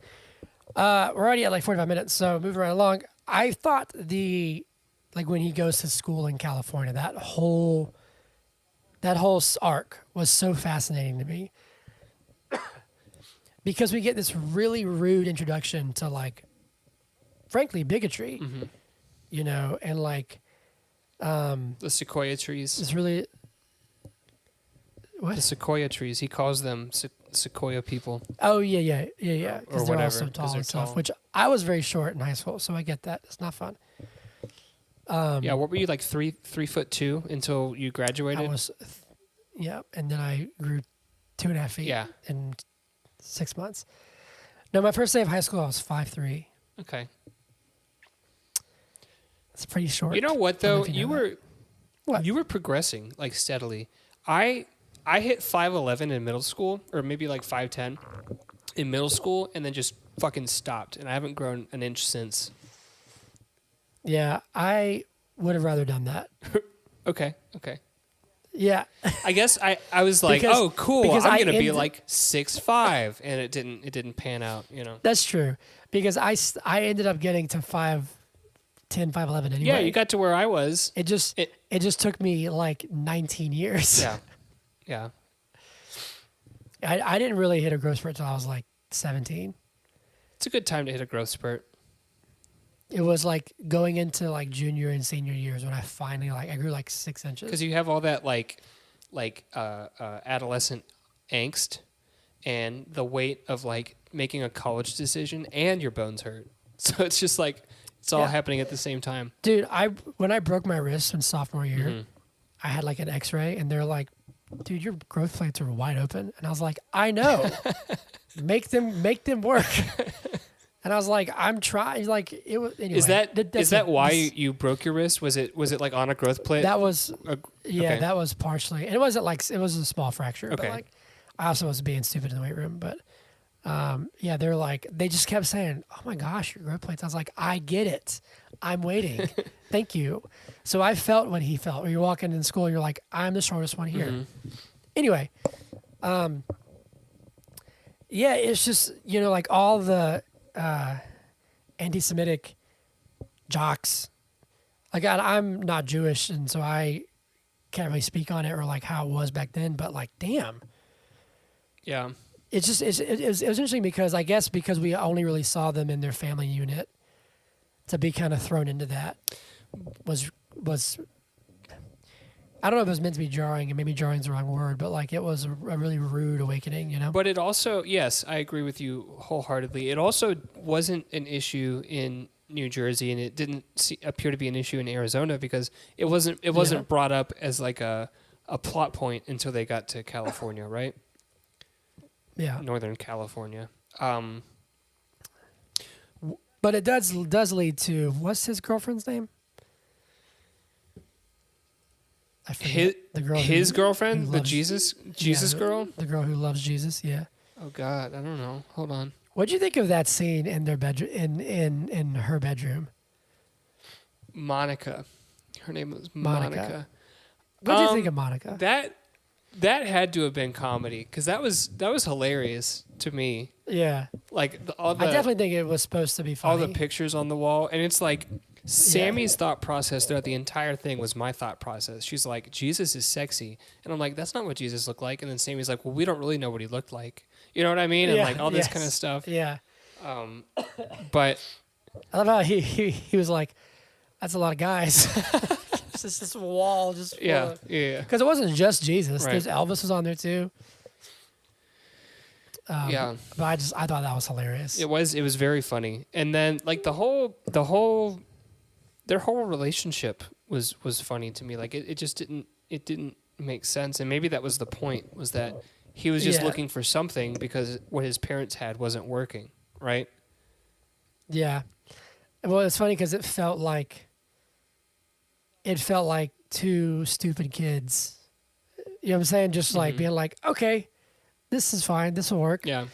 A: we're already at like 45 minutes, so moving right along. I thought when he goes to school in California, that whole arc was so fascinating to me because we get this really rude introduction to like, frankly, bigotry. You know, and like
B: the sequoia trees.
A: It's really what?
B: The sequoia trees. He calls them sequoia people.
A: Oh yeah. Because they're all so tall and stuff.
B: Tall.
A: Which I was very short in high school, so I get that. It's not fun.
B: Yeah, what were you, like 3'2" until you graduated?
A: I was, and then I grew 2.5 feet. In 6 months. No, my first day of high school, I was 5'3".
B: Okay.
A: It's pretty short.
B: You know what though? You were progressing like steadily. I hit 5'11" in middle school, or maybe like 5'10" in middle school, and then just fucking stopped, and I haven't grown an inch since.
A: Yeah, I would have rather done that.
B: Okay.
A: Yeah.
B: I guess I was like, oh cool, I'm gonna be like 6'5", and it didn't pan out, you know.
A: That's true, because I ended up getting to 5'10", 5'11" anyway.
B: Yeah, you got to where I was.
A: It just took me like 19 years.
B: Yeah.
A: I didn't really hit a growth spurt until I was like 17.
B: It's a good time to hit a growth spurt.
A: It was like going into like junior and senior years when I finally I grew like 6 inches.
B: Because you have all that like adolescent angst and the weight of like making a college decision, and your bones hurt. So it's just like it's all happening at the same time.
A: Dude, when I broke my wrist in sophomore year, I had like an X-ray, and they're like, "Dude, your growth plates are wide open," and I was like, "I know, make them work." And I was like, I'm trying. Like it was. Anyway,
B: is that why you broke your wrist? Was it like on a growth plate?
A: That was that was partially. And it wasn't like it was a small fracture. Okay. But like I also was being stupid in the weight room. But they're like, they just kept saying, "Oh my gosh, your growth plates." I was like, I get it. I'm waiting. Thank you. So I felt what he felt. When you're walking in school, and you're like, I'm the shortest one here. Anyway, it's just like all the. anti-Semitic jocks. Like I'm not Jewish, and so I can't really speak on it or like how it was back then. But like, damn,
B: Yeah.
A: it's just it was interesting because I guess because we only really saw them in their family unit, to be kind of thrown into that was I don't know if it was meant to be jarring, and maybe jarring is the wrong word, but like it was a really rude awakening, you know?
B: But it also, yes, I agree with you wholeheartedly. It also wasn't an issue in New Jersey, and it didn't appear to be an issue in Arizona because it wasn't brought up as like a plot point until they got to California, right?
A: Yeah.
B: Northern California.
A: But it does lead to, what's his girlfriend's name? I forget. The girl
B: his girlfriend,
A: who
B: the
A: loves,
B: Jesus girl?
A: The girl who loves Jesus, yeah.
B: Oh God, I don't know. Hold on.
A: What'd you think of that scene in their bedroom in her bedroom?
B: Monica. Her name was Monica.
A: What did you think of Monica?
B: That had to have been comedy because that was hilarious to me.
A: Yeah.
B: Like
A: I definitely think it was supposed to be funny.
B: All the pictures on the wall, and it's like Sammy's thought process throughout the entire thing was my thought process. She's like, Jesus is sexy, and I'm like, that's not what Jesus looked like. And then Sammy's like, well, we don't really know what he looked like. You know what I mean? And like all this kind of stuff.
A: Yeah.
B: But
A: I love how he was like, that's a lot of guys. It's just this wall, just
B: yeah.
A: Because it wasn't just Jesus.
B: Right.
A: There's Elvis was on there too.
B: Yeah.
A: But I thought that was hilarious.
B: It was very funny. And then like their whole relationship was funny to me. Like it just didn't make sense. And maybe that was the point, was that he was just looking for something because what his parents had wasn't working, right?
A: Yeah. Well, it's funny because it felt like two stupid kids. You know what I'm saying? Just like being like, okay, this is fine. This will work.
B: Yeah.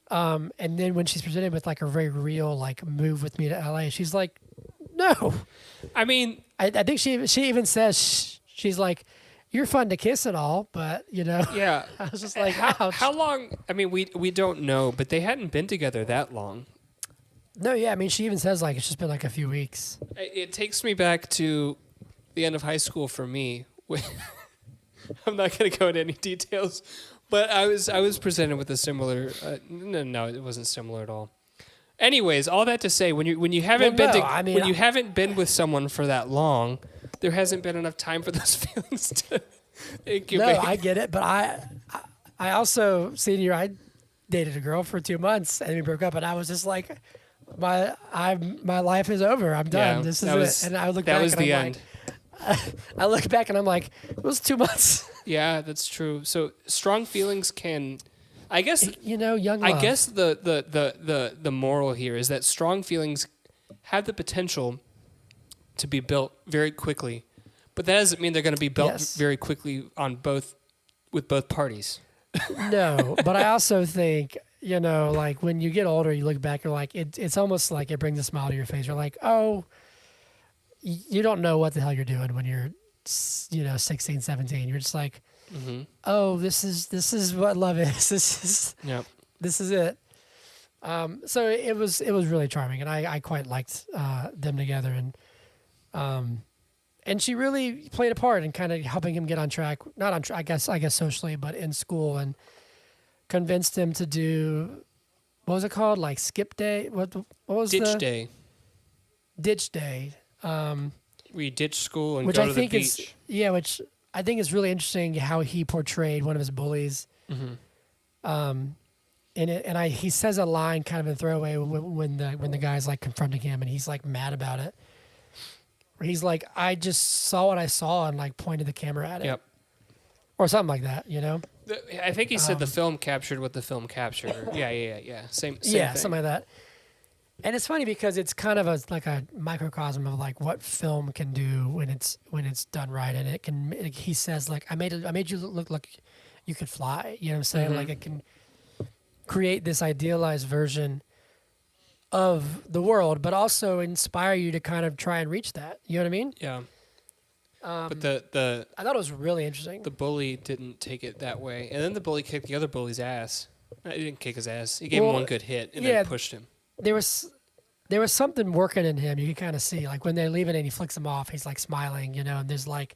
A: And then when she's presented with like a very real, like, move with me to LA, she's like, no. I mean, I think she even says, she's like, you're fun to kiss and all, but you know.
B: Yeah.
A: I was just like, ouch.
B: How long? I mean, we don't know, but they hadn't been together that long.
A: No, yeah. I mean, she even says like it's just been like a few weeks.
B: It takes me back to the end of high school for me. I'm not going to go into any details, but I was presented with a similar. No, it wasn't similar at all. Anyways, all that to say, when you haven't when you haven't been with someone for that long, there hasn't been enough time for those feelings to incubate.
A: No, I get it, but I also senior I dated a girl for 2 months and we broke up, and I was just like, my life is over. I'm done.
B: Yeah,
A: this is it. And I look back.
B: That was
A: and
B: the
A: I'm
B: end.
A: Like, I look back and I'm like, it was 2 months.
B: Yeah, that's true. So strong feelings can, I guess,
A: young love.
B: I guess the moral here is that strong feelings have the potential to be built very quickly, but that doesn't mean they're going to be built very quickly with both parties.
A: No, but I also think, like when you get older, you look back, you're like, it's almost like it brings a smile to your face. You're like, oh, you don't know what the hell you're doing when you're 16, 17. You're just like, oh, this is what love is. This is it. So it was really charming, and I quite liked them together, and she really played a part in kind of helping him get on track. Not on track, I guess socially, but in school, and convinced him to do, what was it called? Like skip day? What was
B: Ditch day?
A: Ditch day.
B: We ditch school and
A: which
B: go
A: I
B: to
A: think
B: the beach.
A: Which I think is really interesting how he portrayed one of his bullies. In it, and he says a line kind of in throwaway when the guy's like confronting him, and he's like mad about it. Where he's like, I just saw what I saw and like pointed the camera at it.
B: Yep.
A: Or something like that,
B: I think he said the film captured what the film captured. Yeah. Same thing.
A: Something like that. And it's funny because it's kind of like a microcosm of like what film can do when it's done right, and it can. He says like, I made you look like you could fly. You know what I'm saying? Like it can create this idealized version of the world, but also inspire you to kind of try and reach that. You know what I mean?
B: Yeah. But the
A: I thought it was really interesting.
B: The bully didn't take it that way, and then the bully kicked the other bully's ass. He didn't kick his ass. He gave him one good hit and then pushed him.
A: there was something working in him. You can kind of see, like when they're leaving and he flicks him off, he's like smiling, and there's like,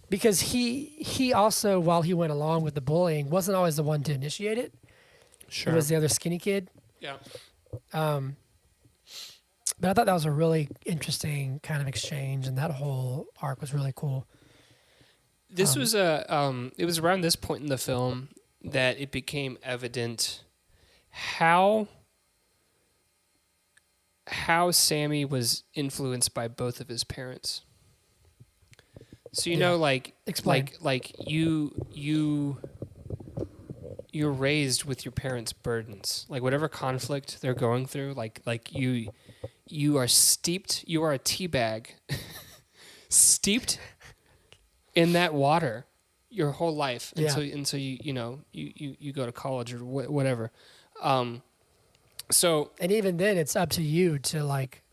A: because he also, while he went along with the bullying, wasn't always the one to initiate it.
B: Sure.
A: It was the other skinny kid.
B: Yeah.
A: But I thought that was a really interesting kind of exchange, and that whole arc was really cool.
B: This was it was around this point in the film that it became evident how Sammy was influenced by both of his parents. So
A: Explain.
B: like you're raised with your parents' burdens. Like whatever conflict they're going through, like you are steeped, you are a tea bag steeped in that water your whole life. And so you go to college or whatever. So
A: and even then it's up to you to like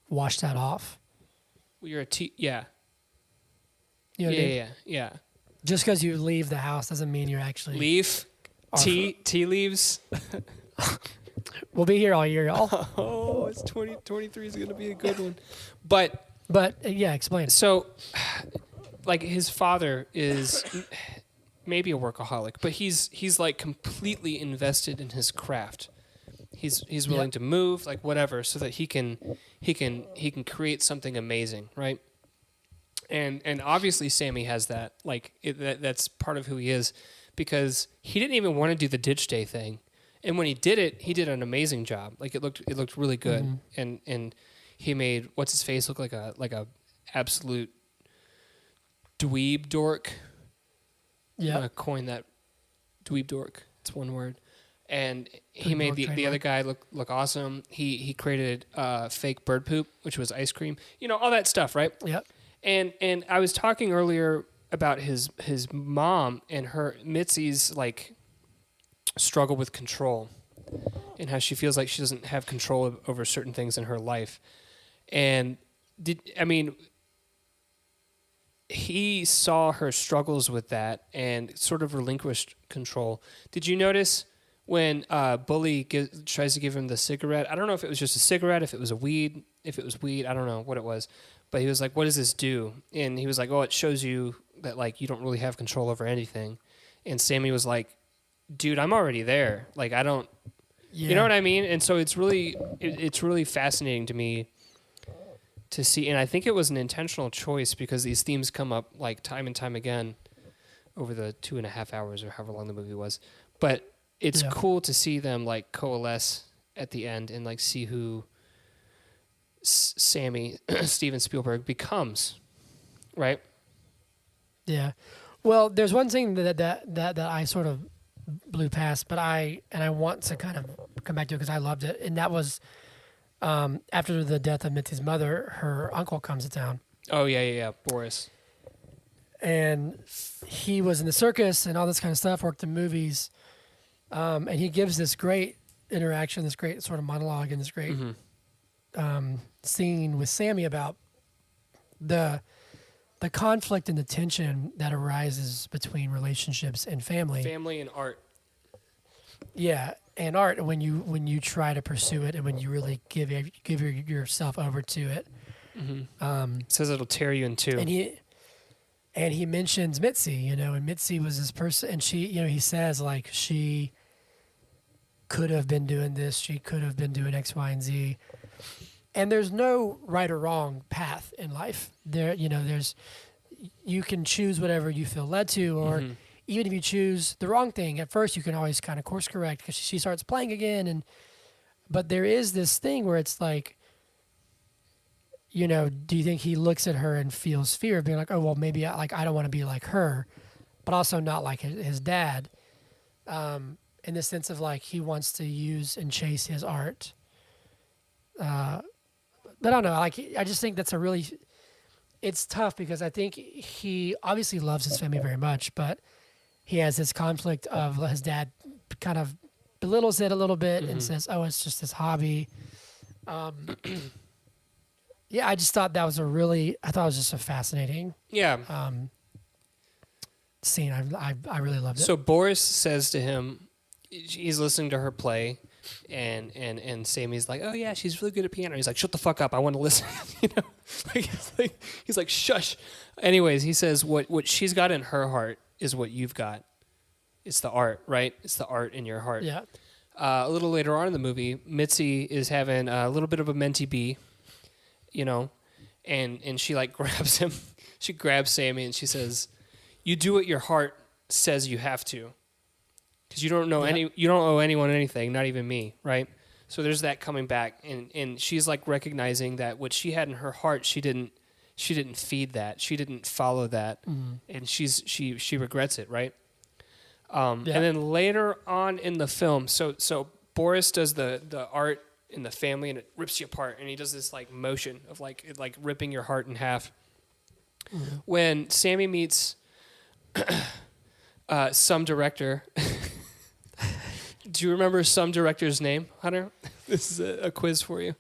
A: wash that off.
B: You're a tea, yeah.
A: You know what I mean?
B: Yeah.
A: Just because you leave the house doesn't mean you're actually
B: Leaf, tea leaves.
A: We'll be here all year, y'all.
B: Oh, it's 2023 is going to be a good one. But
A: yeah, explain.
B: So, like his father is maybe a workaholic, but he's like completely invested in his craft. He's willing to move, like whatever, so that he can create something amazing, right? And obviously Sammy has that, like that's part of who he is, because he didn't even want to do the ditch day thing, and when he did it, he did an amazing job. Like it looked really good, and he made what's his face look like a absolute dweeb dork. Yeah, I'm gonna coin that, dweeb dork. It's one word. And he made the other guy look awesome. He created fake bird poop, which was ice cream. All that stuff, right?
A: Yep.
B: And I was talking earlier about his mom and her Mitzi's like struggle with control, and how she feels like she doesn't have control over certain things in her life. And he saw her struggles with that and sort of relinquished control. Did you notice when Bully tries to give him the cigarette? I don't know if it was just a cigarette, if it was weed, I don't know what it was. But he was like, what does this do? And he was like, oh, it shows you that like you don't really have control over anything. And Sammy was like, dude, I'm already there. Like I don't, you know what I mean? And so it's really fascinating to me to see. And I think it was an intentional choice, because these themes come up like time and time again over the 2.5 hours or however long the movie was. But it's cool to see them like coalesce at the end and like see who Sammy Steven Spielberg becomes, right?
A: Yeah. Well, there's one thing that I sort of blew past, but I want to kind of come back to it because I loved it, and that was after the death of Mitzi's mother, her uncle comes to town.
B: Oh yeah, Boris.
A: And he was in the circus and all this kind of stuff, worked in movies, and he gives this great interaction, this great sort of monologue, and this great scene with Sammy about the conflict and the tension that arises between relationships and family
B: and art.
A: Yeah, and art when you try to pursue it and when you really give yourself over to it.
B: It says it'll tear you in two.
A: And he mentions Mitzi, and Mitzi was this person, and she, he says like she could have been doing this, she could have been doing X, Y, and Z. And there's no right or wrong path in life. You can choose whatever you feel led to, or even if you choose the wrong thing, at first you can always kind of course correct because she starts playing again. But there is this thing where it's like, do you think he looks at her and feels fear of being like, oh, well, maybe I don't want to be like her, but also not like his dad, in the sense of like he wants to use and chase his art. I don't know. Like, I just think that's it's tough because I think he obviously loves his family very much, but he has this conflict of his dad kind of belittles it a little bit and says, oh, it's just this hobby. Yeah, I just thought that was I thought it was just a fascinating scene. I really loved it.
B: So Boris says to him, he's listening to her play, And Sammy's like, oh yeah, she's really good at piano. He's like, shut the fuck up, I want to listen. You know, he's like, shush. Anyways, he says what she's got in her heart is what you've got. It's the art, right? It's the art in your heart.
A: Yeah.
B: A little later on in the movie, Mitzi is having a little bit of a mentee bee, you know, and she like grabs him. She grabs Sammy and she says, "You do what your heart says you have to, because you don't owe anyone anything, not even me, right?" So there's that coming back, and she's like recognizing that what she had in her heart, she didn't feed that, she didn't follow that, and she regrets it, right? And then later on in the film, so Boris does the art in the family, and it rips you apart, and he does this like motion of like ripping your heart in half. Mm-hmm. When Sammy meets some director, do you remember some director's name, Hunter? This is a quiz for you.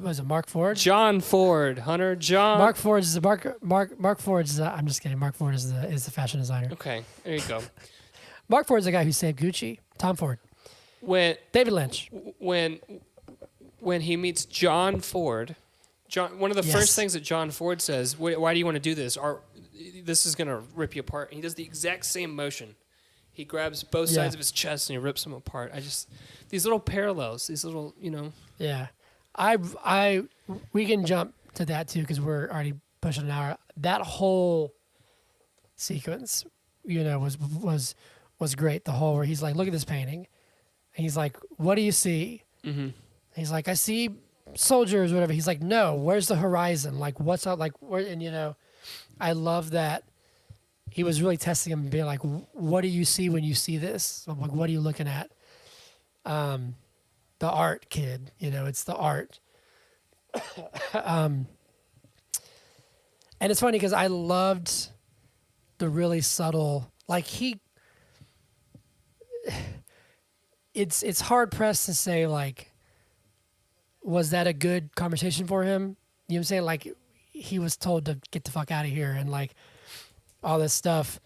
A: Was it Mark Ford?
B: John Ford, Hunter.
A: Mark Ford is Mark Ford's. I'm just kidding. Mark Ford is the fashion designer.
B: Okay, there you go.
A: Mark Ford's the guy who saved Gucci. Tom Ford. David Lynch.
B: When he meets John Ford, one of the first things that John Ford says, "Why do you want to do this? This is going to rip you apart." And he does the exact same motion. He grabs both sides of his chest and he rips them apart. These little parallels, these little, you know.
A: Yeah. We can jump to that too because we're already pushing an hour. That whole sequence, you know, was great. The whole where he's like, "Look at this painting," and he's like, "What do you see?" Mm-hmm. He's like, "I see soldiers," whatever. He's like, "No, where's the horizon? Like, what's up? Like, where?" And you know, I love that he was really testing him and being like, "What do you see when you see this? I'm like, what are you looking at?" The art, kid. You know, it's the art. And it's funny because I loved the really subtle, like it's hard pressed to say like, was that a good conversation for him? You know what I'm saying? Like he was told to get the fuck out of here and like all this stuff,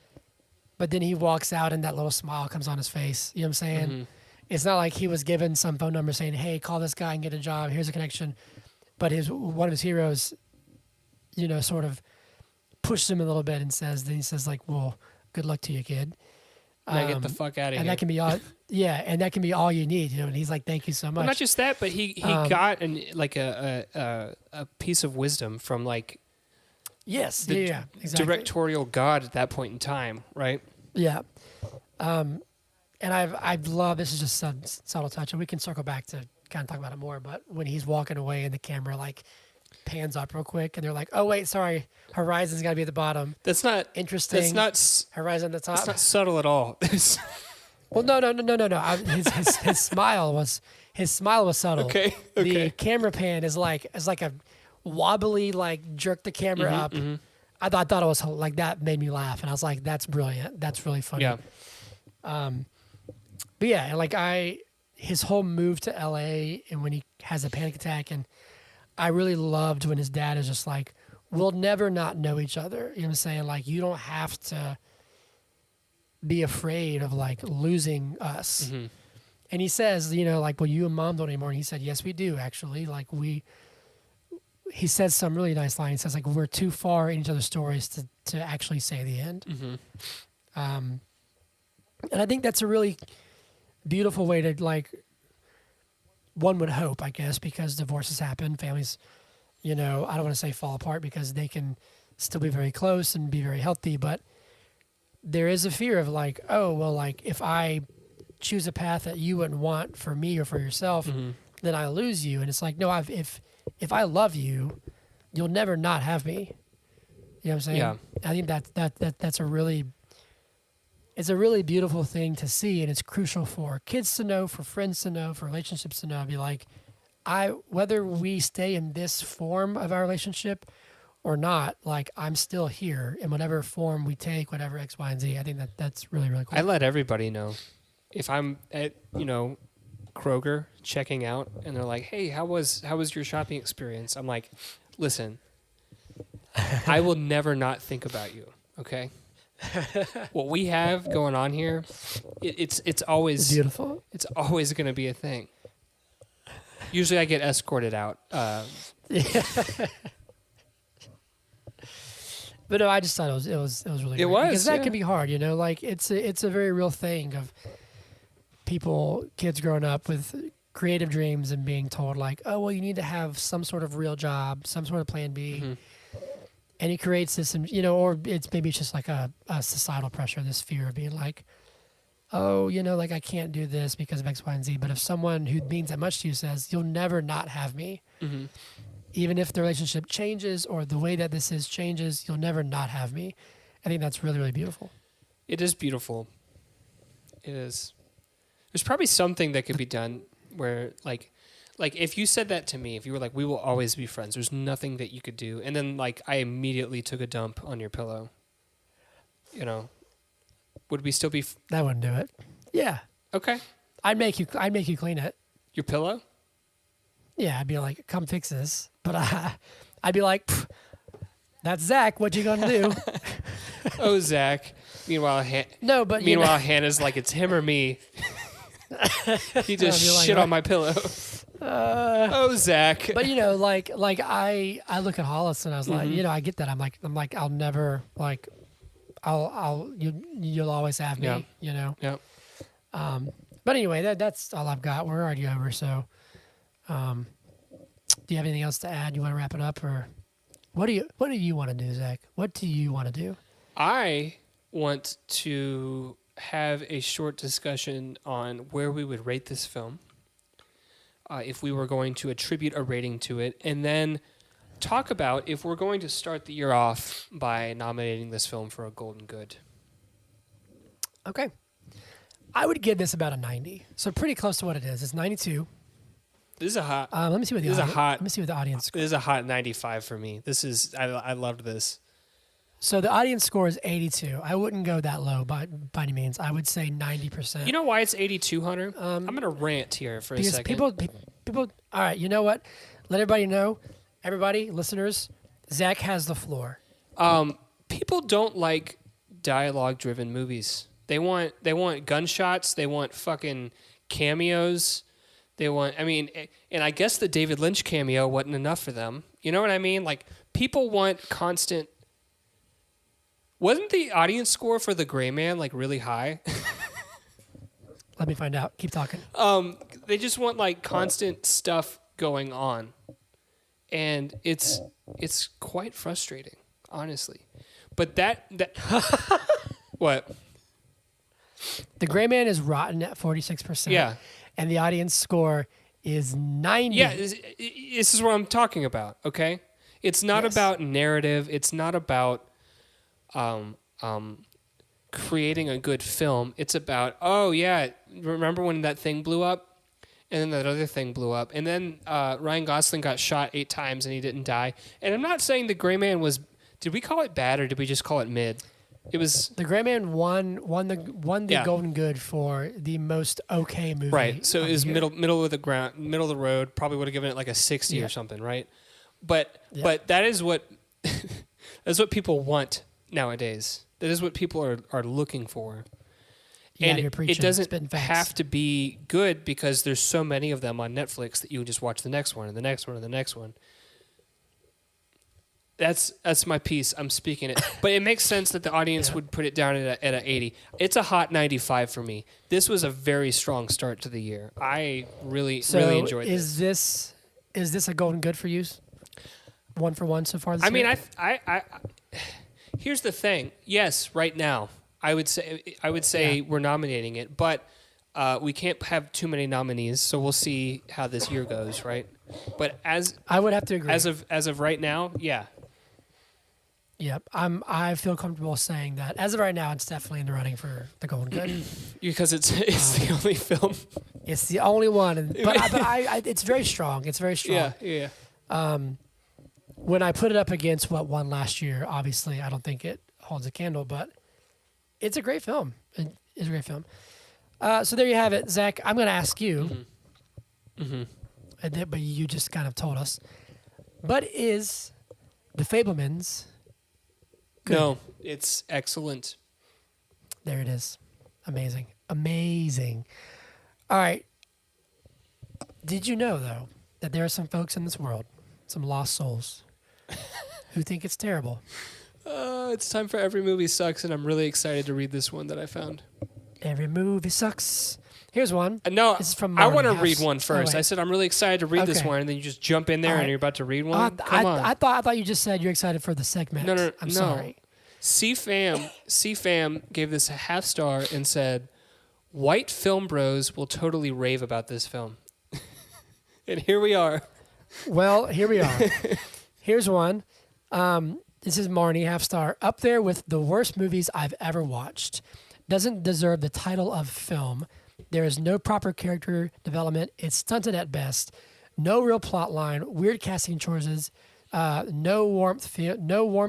A: but then he walks out and that little smile comes on his face. You know what I'm saying? Mm-hmm. It's not like he was given some phone number saying, "Hey, call this guy and get a job. Here's a connection." But one of his heroes, you know, sort of pushed him a little bit and says like, "Well, good luck to you, kid.
B: Get the fuck out of here."
A: And that can be all, and that can be all you need, you know. And he's like, "Thank you so much."
B: Well, not just that, but he got a piece of wisdom from like,
A: exactly.
B: directorial God at that point in time, right?
A: Yeah. And I've loved, this is just some subtle touch, and we can circle back to kind of talk about it more, but when he's walking away and the camera like pans up real quick and they're like, "Oh wait, sorry, horizon's got to be at the bottom." That's not interesting. That's not horizon at the top.
B: That's not subtle at all.
A: Well, no. His smile was subtle.
B: Okay.
A: The camera pan is like a wobbly, like jerk the camera up. Mm-hmm. I thought it was like, that made me laugh, and I was like, "That's brilliant. That's really funny."
B: Yeah.
A: But yeah, like his whole move to LA and when he has a panic attack, and I really loved when his dad is just like, "We'll never not know each other." You know what I'm saying? Like, you don't have to be afraid of like losing us. Mm-hmm. And he says, you know, like, "Well, you and Mom don't anymore." And he said, "Yes, we do actually. Like he says some really nice line. He says like, "We're too far in each other's stories to actually say the end." Mm-hmm. And I think that's a really beautiful way to, like, one would hope, I guess, because divorces happen, families, you know, I don't want to say fall apart because they can still be very close and be very healthy, but there is a fear of like, oh, well, like if I choose a path that you wouldn't want for me or for yourself, mm-hmm. then I lose you. And it's like, no, if I love you, you'll never not have me. You know what I'm saying?
B: Yeah.
A: I think that's a really beautiful thing to see, and it's crucial for kids to know, for friends to know, for relationships to know. Be like, whether we stay in this form of our relationship or not, like I'm still here in whatever form we take, whatever X, Y, and Z. I think that's really, really cool.
B: I let everybody know. If I'm at, you know, Kroger checking out and they're like, "Hey, how was your shopping experience?" I'm like, "Listen, I will never not think about you, okay? what we have going on here, it's always
A: beautiful.
B: It's always going to be a thing. Usually, I get escorted out.
A: But no, I just thought it was really great.
B: It was,
A: because that
B: yeah.
A: can be hard, you know. Like it's a very real thing of kids growing up with creative dreams and being told like, oh well, you need to have some sort of real job, some sort of plan B, and it creates this, you know, or it's just like a societal pressure, this fear of being like, oh, you know, like I can't do this because of X, Y, and Z. But if someone who means that much to you says, you'll never not have me. Even if the relationship changes or the way that this is changes, you'll never not have me. I think that's really, really beautiful.
B: It is beautiful. It is. There's probably something that could be done where, like if you said that to me, if you were like, we will always be friends, there's nothing that you could do. And then, like, I immediately took a dump on your pillow. You know, would we still be...
A: That wouldn't do it. Yeah.
B: Okay.
A: I'd make you clean it.
B: Your pillow?
A: Yeah, I'd be like, come fix this. But I'd be like, that's Zach. What you gonna do?
B: Oh, Zach. Meanwhile, Hannah's like, it's him or me. He just shit on my pillow. Oh, Zach.
A: But you know, like I look at Hollis and I was like, you know, I get that. I'm like, I'll never like, you'll always have me.
B: Yeah.
A: You know.
B: Yeah.
A: But anyway, that's all I've got. We're already over, so. Do you have anything else to add? You want to wrap it up, or what do you want to do, Zach? What do you want to do?
B: I want to have a short discussion on where we would rate this film, if we were going to attribute a rating to it, and then talk about if we're going to start the year off by nominating this film for a Golden Good.
A: Okay. I would give this about a 90, so pretty close to what it is. It's 92.
B: This is a hot.
A: Let me see what the Let me see what the audience.
B: This is a hot 95 for me. This is I loved this.
A: So the audience score is 82. I wouldn't go that low by any means. I would say 90%.
B: You know why it's 82, Hunter? I'm gonna rant here for a second.
A: People. All right. You know what? Let everybody know. Everybody, listeners, Zach has the floor.
B: People don't like dialogue-driven movies. They want gunshots. They want fucking cameos. They want, and I guess the David Lynch cameo wasn't enough for them. You know what I mean? Like, people want constant. Wasn't the audience score for The Gray Man like really high?
A: Let me find out. Keep talking.
B: They just want like constant stuff going on, and it's quite frustrating, honestly. But that what?
A: The Gray Man is rotten at 46%.
B: Yeah.
A: And the audience score is 90.
B: Yeah, this is what I'm talking about, okay? It's not about narrative. It's not about creating a good film. It's about, oh, yeah, remember when that thing blew up? And then that other thing blew up. And then Ryan Gosling got shot 8 times and he didn't die. And I'm not saying The Gray Man was... Did we call it bad or did we just call it mid? It was
A: The Gray Man won the Golden Good for the most okay movie.
B: Right. So it was middle of the road. Probably would have given it like a 60 or something, right? But that is what that's what people want nowadays. That is what people are looking for. And it doesn't have to be good because there's so many of them on Netflix that you just watch the next one and the next one and the next one. That's my piece. I'm speaking it. But it makes sense that the audience would put it down at an 80. It's a hot 95 for me. This was a very strong start to the year. I really enjoyed this.
A: Is this a Golden Good for you? 1 for 1 so far this year?
B: I here's the thing. Yes, right now, I would say we're nominating it, but we can't have too many nominees, so we'll see how this year goes, right? But
A: I would have to agree.
B: As of right now, yeah.
A: Yep, I feel comfortable saying that as of right now, it's definitely in the running for the Golden Good
B: because it's the only film.
A: It's the only one, but it's very strong. It's very strong.
B: Yeah.
A: When I put it up against what won last year, obviously I don't think it holds a candle, but it's a great film. It is a great film. So there you have it, Zach. I'm going to ask you, but you just kind of told us. But is the Fabelmans good?
B: No, it's excellent.
A: There it is. Amazing. Amazing. All right. Did you know, though, that there are some folks in this world, some lost souls, who think it's terrible?
B: It's time for Every Movie Sucks, and I'm really excited to read this one that I found.
A: Every movie sucks. Here's one.
B: No,
A: this is from
B: I want to
A: Marnie
B: read
A: House.
B: one first.
A: Oh,
B: I said I'm really excited to read this
A: Okay.
B: one, and then you just jump in there
A: All right.
B: and you're about to read one. Come on.
A: I thought you just said you're excited for the segment.
B: No,
A: I'm
B: no.
A: sorry.
B: C-Fam gave this a half star and said, "White film bros will totally rave about this film." And here we are.
A: Well, here we are. Here's one. This is Marnie, half star. Up there with the worst movies I've ever watched. Doesn't deserve the title of film. There is no proper character development. It's stunted at best. No real plot line. Weird casting choices. No warmth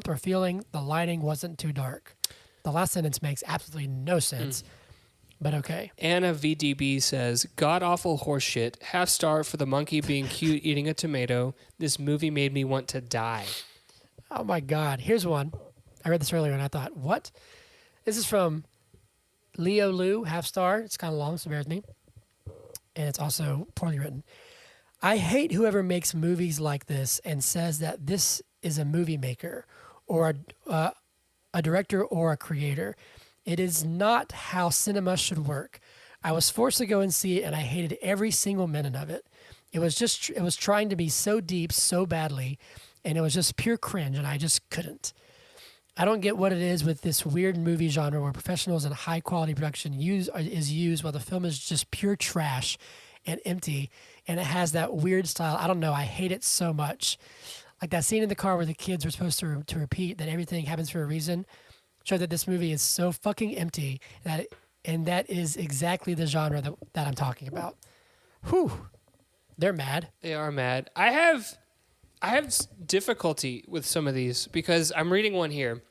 A: or feeling. The lighting wasn't too dark. The last sentence makes absolutely no sense. But okay.
B: Anna VDB says, "God-awful horseshit. Half star for the monkey being cute eating a tomato. This movie made me want to die."
A: Oh my God. Here's one. I read this earlier and I thought, what? This is from Leo Lou, half star. It's kind of long, so bear with me. And it's also poorly written. I hate whoever makes movies like this and says that this is a movie maker or a director or a creator. It is not how cinema should work. I was forced to go and see it, and I hated every single minute of it. It was trying to be so deep, so badly, and it was just pure cringe, and I just couldn't. I don't get what it is with this weird movie genre where professionals and high quality production is used while the film is just pure trash and empty, and it has that weird style. I don't know. I hate it so much. Like that scene in the car where the kids were supposed to repeat that everything happens for a reason. Show that this movie is so fucking empty and that is exactly the genre that I'm talking about. Whew. They're mad.
B: They are mad. I have difficulty with some of these because I'm reading one here.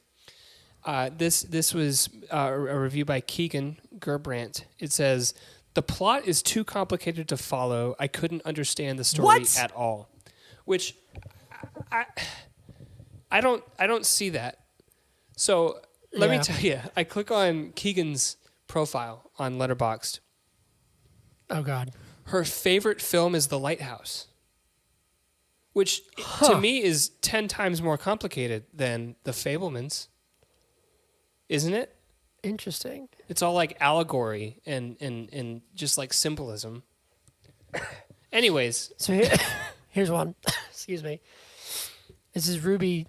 B: This was a review by Keegan Gerbrandt. It says, "The plot is too complicated to follow. I couldn't understand the story at all." Which I don't see that. So let me tell you, I click on Keegan's profile on Letterboxd.
A: Oh God.
B: Her favorite film is The Lighthouse, which to me is 10 times more complicated than The Fabelmans. Isn't it?
A: Interesting.
B: It's all like allegory and just like symbolism. Anyways.
A: So here's one. Excuse me. This is Ruby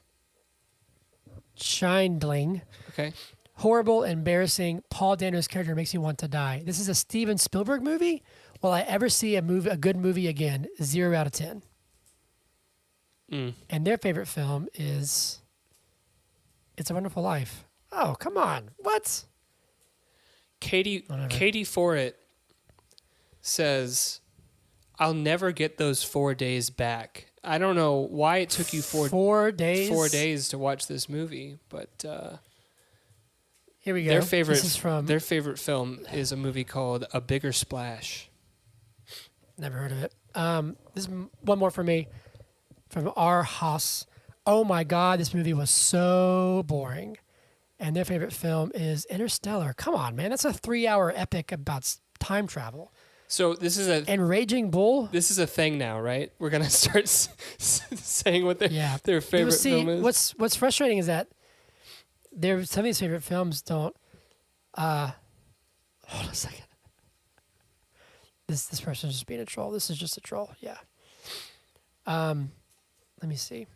A: Shindling.
B: Okay.
A: Horrible, embarrassing. Paul Dano's character makes me want to die. This is a Steven Spielberg movie. Will I ever see a good movie again? 0 out of 10. And their favorite film is It's a Wonderful Life. Oh, come on. What?
B: Katie Forit says, "I'll never get those 4 days back." I don't know why it took you
A: 4 days.
B: 4 days to watch this movie, but
A: here we go.
B: Their favorite
A: This is from
B: film is a movie called A Bigger Splash.
A: Never heard of it. This is one more for me from R. Haas. Oh my God, this movie was so boring. And their favorite film is Interstellar. Come on, man. That's a 3-hour epic about time travel.
B: So this is
A: And Raging Bull.
B: This is a thing now, right? We're gonna start saying what their favorite film is.
A: What's frustrating is that some of these favorite films don't. Hold on a second. This person's just being a troll. This is just a troll. Yeah. Let me see.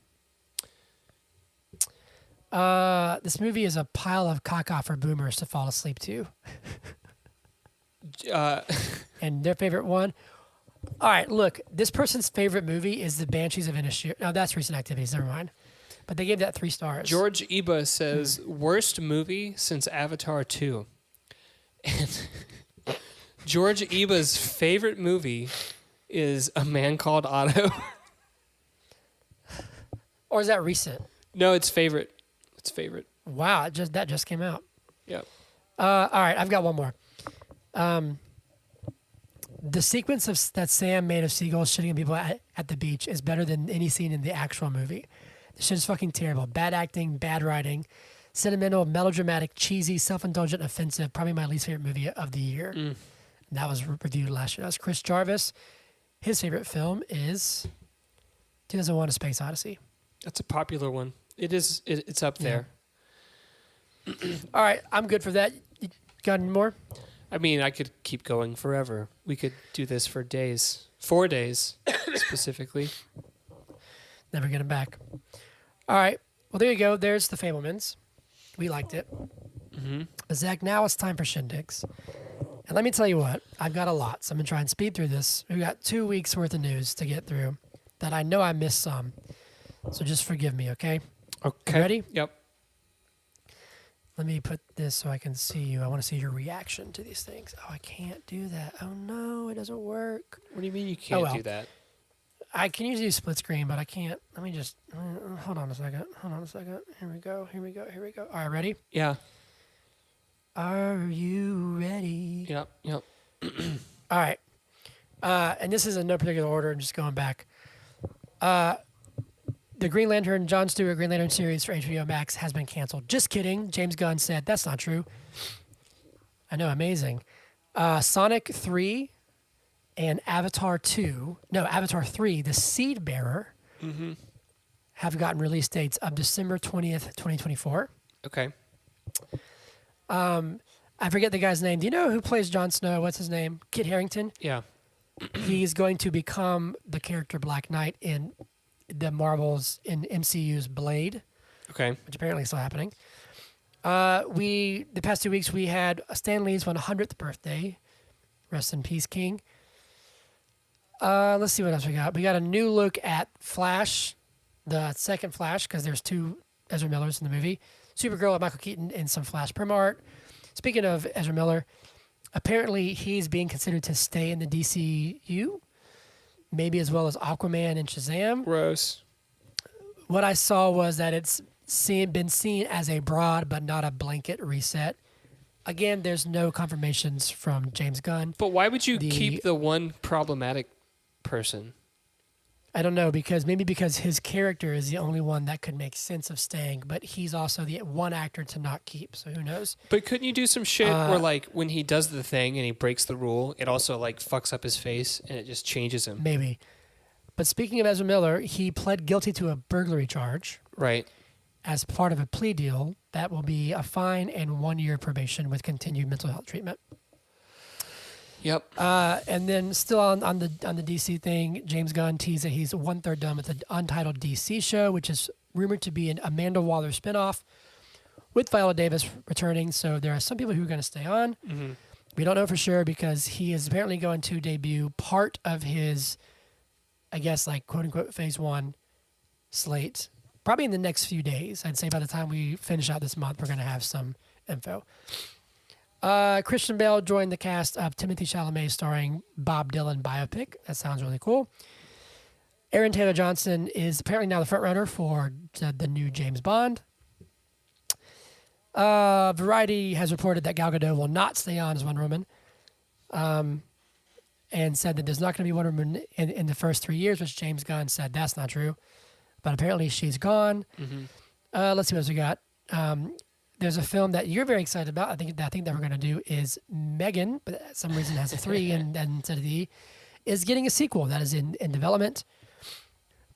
A: This movie is a pile of caca for boomers to fall asleep to. And their favorite one. All right, look. This person's favorite movie is The Banshees of Inisherin. No, that's Recent Activities. Never mind. But they gave that 3 stars.
B: George Iba says, "Worst movie since Avatar 2." And George Iba's favorite movie is A Man Called Otto.
A: Or is that recent?
B: No, it's favorite. It's favorite.
A: Wow, that just came out.
B: Yep.
A: All right, I've got one more. The sequence that Sam made of seagulls shitting at people at the beach is better than any scene in the actual movie. This shit is fucking terrible. Bad acting, bad writing. Sentimental, melodramatic, cheesy, self-indulgent, offensive. Probably my least favorite movie of the year. And that was reviewed last year. That was Chris Jarvis. His favorite film is 2001: A Space Odyssey.
B: That's a popular one. It is. It's up there.
A: All right, I'm good for that. You got any more?
B: I mean, I could keep going forever. We could do this for days. 4 days, specifically.
A: Never get them back. All right. Well, there you go. There's the Fabelmans. We liked it. But Zach, now it's time for Shindigs. And let me tell you what. I've got a lot, so I'm going to try and speed through this. We've got 2 weeks worth of news to get through that I know I missed some. So just forgive me, okay?
B: Okay.
A: You ready?
B: Yep.
A: Let me put this so I can see you. I want to see your reaction to these things. Oh, I can't do that. Oh, no, it doesn't work.
B: What do you mean you can't do that?
A: I can usually do split screen, but I can't. Let me just, hold on a second. Here we go. All right, ready?
B: Yeah.
A: Are you ready?
B: Yep.
A: All right. And this is in no particular order. I'm just going back. The Green Lantern, Jon Stewart Green Lantern series for HBO Max has been canceled. Just kidding. James Gunn said that's not true. I know, amazing. Sonic 3 and Avatar 3, The Seed Bearer, have gotten release dates of December 20th, 2024.
B: Okay.
A: I forget the guy's name. Do you know who plays Jon Snow? What's his name? Kit Harington.
B: Yeah.
A: He's going to become the character Black Knight in the Marvel's in MCU's Blade.
B: Okay.
A: Which apparently is still happening. The past 2 weeks we had Stan Lee's 100th birthday. Rest in peace, King. Let's see what else we got. We got a new look at Flash, the second Flash, because there's 2 Ezra Millers in the movie. Supergirl and Michael Keaton and some Flash perm art. Speaking of Ezra Miller, apparently he's being considered to stay in the DCU, maybe as well as Aquaman and Shazam.
B: Gross.
A: What I saw was that it's been seen as a broad but not a blanket reset. Again, there's no confirmations from James Gunn.
B: But why would you keep the one problematic person?
A: I don't know, because his character is the only one that could make sense of staying, but he's also the one actor to not keep, so who knows?
B: But couldn't you do some shit where, like, when he does the thing and he breaks the rule, it also, like, fucks up his face and it just changes him?
A: Maybe. But speaking of Ezra Miller, he pled guilty to a burglary charge.
B: Right.
A: As part of a plea deal that will be a fine and 1 year probation with continued mental health treatment.
B: Yep.
A: And then still on the DC thing, James Gunn teased that he's 1/3 done with the untitled DC show, which is rumored to be an Amanda Waller spinoff with Viola Davis returning. So there are some people who are going to stay on.
B: Mm-hmm.
A: We don't know for sure because he is apparently going to debut part of his, I guess, like quote unquote phase 1 slate probably in the next few days. I'd say by the time we finish out this month, we're going to have some info. Christian Bale joined the cast of Timothée Chalamet starring Bob Dylan biopic. That sounds really cool. Aaron Taylor Johnson is apparently now the frontrunner for the new James Bond. Variety has reported that Gal Gadot will not stay on as Wonder Woman, and said that there's not going to be Wonder Woman in the first 3 years, which James Gunn said that's not true. But apparently she's gone. Mm-hmm. Let's see what else we got. There's a film that you're very excited about. I think that we're going to do is Megan, but for some reason has a 3 and instead of the E, is getting a sequel that is in development.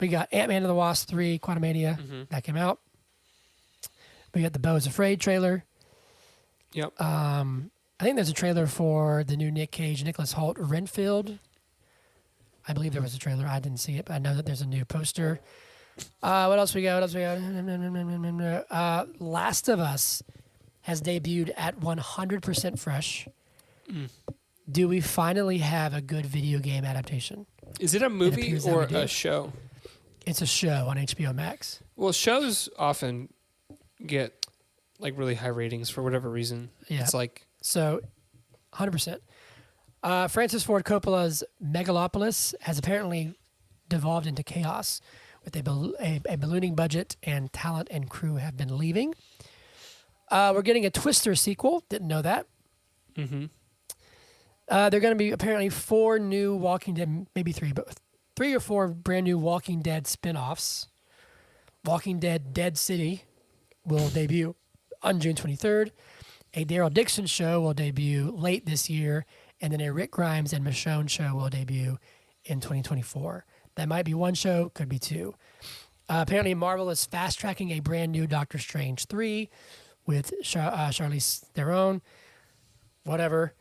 A: We got Ant-Man and the Wasp 3, Quantumania, that came out. We got the Beau is Afraid trailer.
B: Yep.
A: I think there's a trailer for the new Nick Cage, Nicholas Hoult, Renfield. I believe there was a trailer. I didn't see it, but I know that there's a new poster. What else we got? Last of Us has debuted at 100% fresh. Do we finally have a good video game adaptation?
B: Is it a movie or a show?
A: It's a show on HBO Max.
B: Well, shows often get like really high ratings for whatever reason.
A: Yeah.
B: It's like
A: so 100%. Francis Ford Coppola's Megalopolis has apparently devolved into chaos with a ballooning budget, and talent and crew have been leaving. We're getting a Twister sequel. Didn't know that.
B: Mm-hmm.
A: There are going to be apparently 4 new Walking Dead, maybe 3, but 3 or 4 brand new Walking Dead spin-offs. Walking Dead Dead City will debut on June 23rd. A Daryl Dixon show will debut late this year, and then a Rick Grimes and Michonne show will debut in 2024. That might be one show, could be two. Apparently, Marvel is fast-tracking a brand new Doctor Strange 3 with Charlize Theron. Whatever.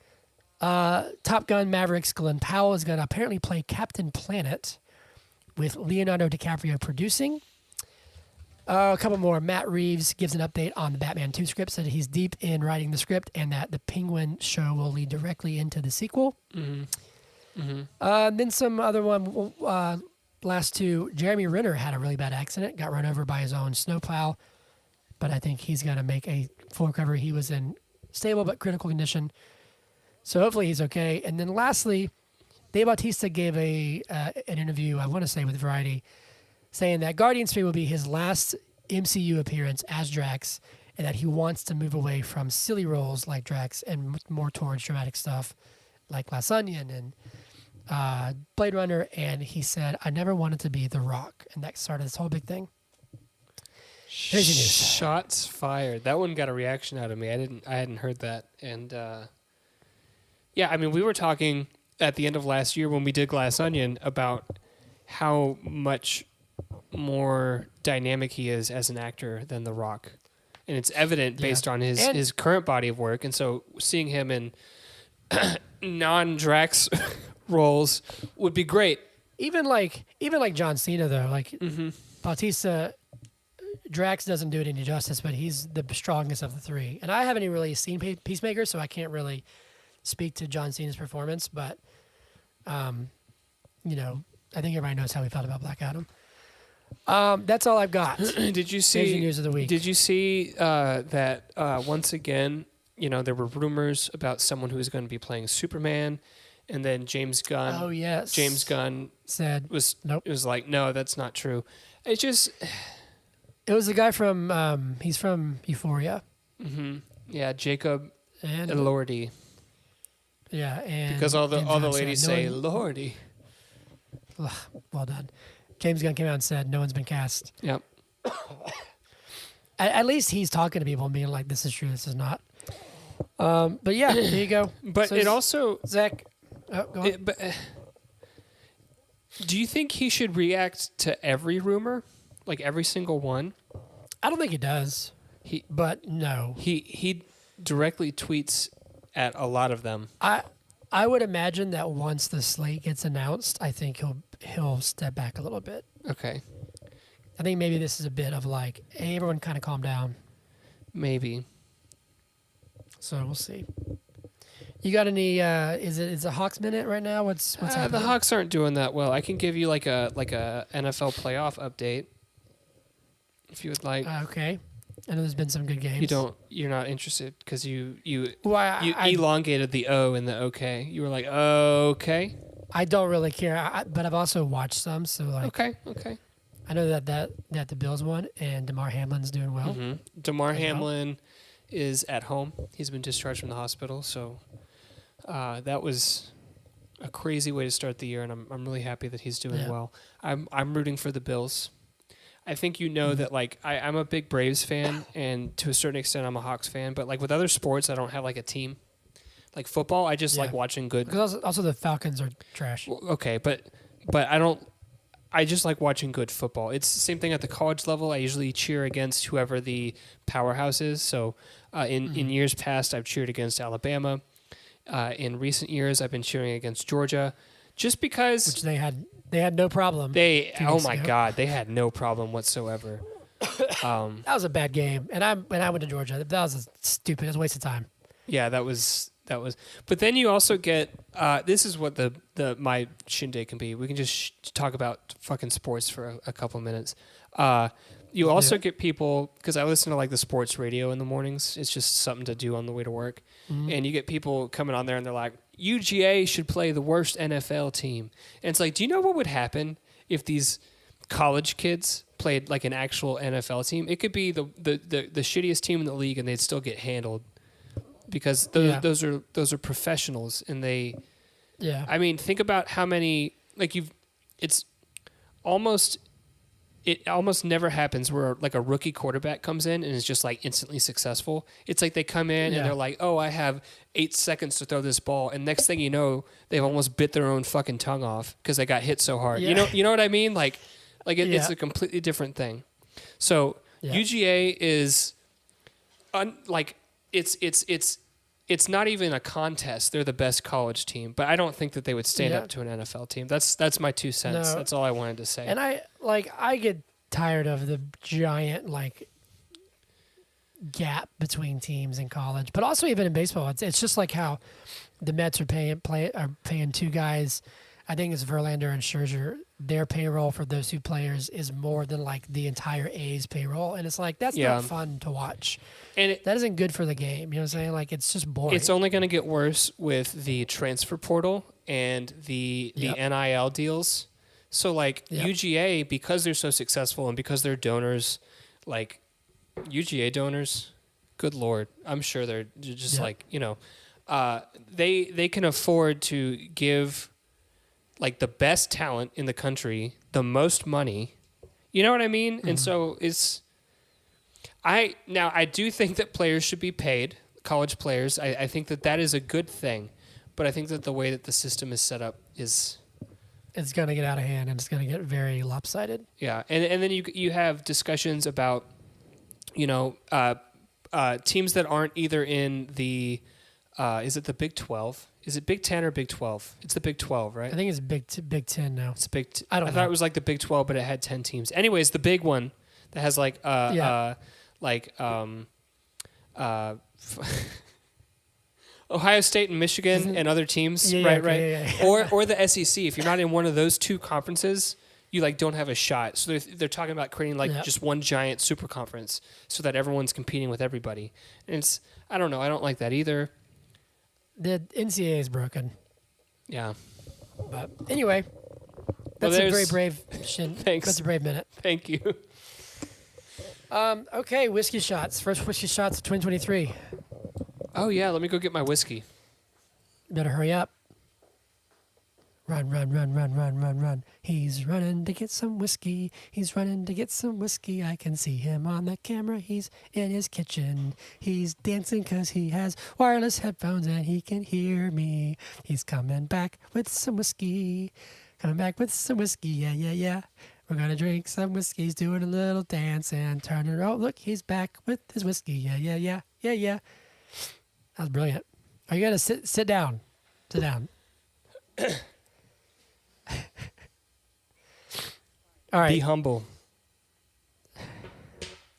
A: Top Gun Maverick's Glenn Powell is going to apparently play Captain Planet with Leonardo DiCaprio producing. A couple more. Matt Reeves gives an update on the Batman 2 script, said he's deep in writing the script and that the Penguin show will lead directly into the sequel. Then some other one, last two. Jeremy Renner had a really bad accident, got run over by his own snowplow, but I think he's going to make a full recovery. He was in stable but critical condition, so hopefully he's okay. And then lastly, Dave Bautista gave an interview, I want to say with Variety, saying that Guardians 3 will be his last MCU appearance as Drax, and that he wants to move away from silly roles like Drax and more towards dramatic stuff like Glass Onion and Blade Runner. And he said, I never wanted to be The Rock. And that started this whole big thing. Here's your news.
B: Shots fired. That one got a reaction out of me. I hadn't heard that. And yeah, I mean, we were talking at the end of last year when we did Glass Onion about how much more dynamic he is as an actor than The Rock. And it's evident based on his current body of work. And so seeing him in non-Drax roles would be great.
A: Even like John Cena, though. Like, Bautista, Drax doesn't do it any justice, but he's the strongest of the three. And I haven't even really seen Peacemaker, so I can't really speak to John Cena's performance. But, you know, I think everybody knows how we felt about Black Adam. That's all I've got.
B: Did you see?
A: Here's your news of the week.
B: Did you see that once again? You know, there were rumors about someone who was going to be playing Superman, and then James Gunn.
A: Oh yes,
B: James Gunn
A: said
B: nope. It was like, no, that's not true. It just.
A: It was the guy from. He's from Euphoria.
B: Mm-hmm. Yeah, Jacob
A: and
B: Elordi.
A: Yeah, and
B: because all the ladies say Lordy.
A: Well done. James Gunn came out and said no one's been cast.
B: Yep.
A: At least he's talking to people and being like, "This is true. This is not." But yeah, there you go.
B: But
A: so
B: it also
A: Zach. Oh, go on.
B: Do you think he should react to every rumor, like every single one?
A: I don't think he does. But no,
B: he directly tweets at a lot of them.
A: I would imagine that once the slate gets announced, I think he'll step back a little bit.
B: Okay.
A: I think maybe this is a bit of like, hey, everyone kind of calm down.
B: Maybe.
A: So we'll see. You got any? Is it a Hawks minute right now? What's happening?
B: The Hawks aren't doing that well. I can give you like a NFL playoff update if you would like.
A: Okay. I know there's been some good games.
B: You're not interested because you
A: I
B: elongated the O in the okay. You were like, okay.
A: I don't really care, but I've also watched some, so like.
B: Okay.
A: I know that the Bills won and DeMar Hamlin's doing well.
B: Mm-hmm. DeMar Hamlin is at home. He's been discharged from the hospital, so that was a crazy way to start the year, and I'm really happy that he's doing well. I'm rooting for the Bills. I think you know that like I'm a big Braves fan, and to a certain extent I'm a Hawks fan. But like with other sports, I don't have like a team. Like football, I just like watching good.
A: Because also the Falcons are trash.
B: Well, okay, but I don't. I just like watching good football. It's the same thing at the college level. I usually cheer against whoever the powerhouse is. So in years past, I've cheered against Alabama. In recent years, I've been cheering against Georgia, just because
A: which they had no problem.
B: Oh my God, they had no problem whatsoever.
A: That was a bad game, and I went to Georgia. That was stupid. It was a waste of time.
B: Yeah, that was. But then you also get. This is what my shindig can be. We can just talk about fucking sports for a couple minutes. You also get people, because I listen to like the sports radio in the mornings. It's just something to do on the way to work. Mm-hmm. And you get people coming on there and they're like, UGA should play the worst NFL team. And it's like, do you know what would happen if these college kids played like an actual NFL team? It could be the shittiest team in the league and they'd still get handled. Because those are professionals, and they. Yeah. I mean, think about how many it's almost it almost never happens where like a rookie quarterback comes in and is just like instantly successful. It's like they come in and they're like, oh, I have 8 seconds to throw this ball. And next thing you know, they've almost bit their own fucking tongue off because they got hit so hard.
A: Yeah.
B: You know what I mean? It's a completely different thing. So UGA is it's not even a contest. They're the best college team, but I don't think that they would stand up to an NFL team. That's my 2 cents.
A: No.
B: That's all I wanted to say.
A: And I get tired of the giant gap between teams in college, but also even in baseball. It's just like how the Mets are paying 2 guys. I think it's Verlander and Scherzer. Their payroll for those 2 players is more than like the entire A's payroll, and it's like that's not fun to watch. And that isn't good for the game. You know what I'm saying? Like it's just boring.
B: It's only going to get worse with the transfer portal and the NIL deals. So UGA, because they're so successful and because they're donors, like UGA donors, good Lord, I'm sure they're just they can afford to give like the best talent in the country the most money. You know what I mean? Mm-hmm. And so I do think that players should be paid, college players. I think that is a good thing, but I think that the way that the system is set up is...
A: It's going to get out of hand, and it's going to get very lopsided.
B: Yeah, and then you have discussions about, teams that aren't either in the... is it the Big 12? Is it Big 10 or Big 12? It's the Big 12, right?
A: I think it's Big 10 now.
B: It's I thought it was like the Big 12, but it had 10 teams. Anyways, the big one that has Ohio State and Michigan and other teams, right? Yeah. Or the SEC. If you're not in one of those 2 conferences, you don't have a shot. So they're talking about creating just one giant super conference so that everyone's competing with everybody. And I don't know. I don't like that either.
A: The NCAA is broken.
B: Yeah.
A: But anyway, that's a very brave shit.
B: Thanks.
A: That's a brave minute.
B: Thank you.
A: Okay, whiskey shots. First whiskey shots of 2023.
B: Oh, yeah. Let me go get my whiskey.
A: Better hurry up. Run, run, run, run, run, run, run. He's running to get some whiskey. He's running to get some whiskey. I can see him on the camera. He's in his kitchen. He's dancing because he has wireless headphones and he can hear me. He's coming back with some whiskey. Coming back with some whiskey. Yeah, yeah, yeah. We're going to drink some whiskey. He's doing a little dance and turn it. Oh, look, he's back with his whiskey. Yeah, yeah, yeah. Yeah, yeah. That was brilliant. Are you going to sit down? Sit down. All right.
B: Be humble.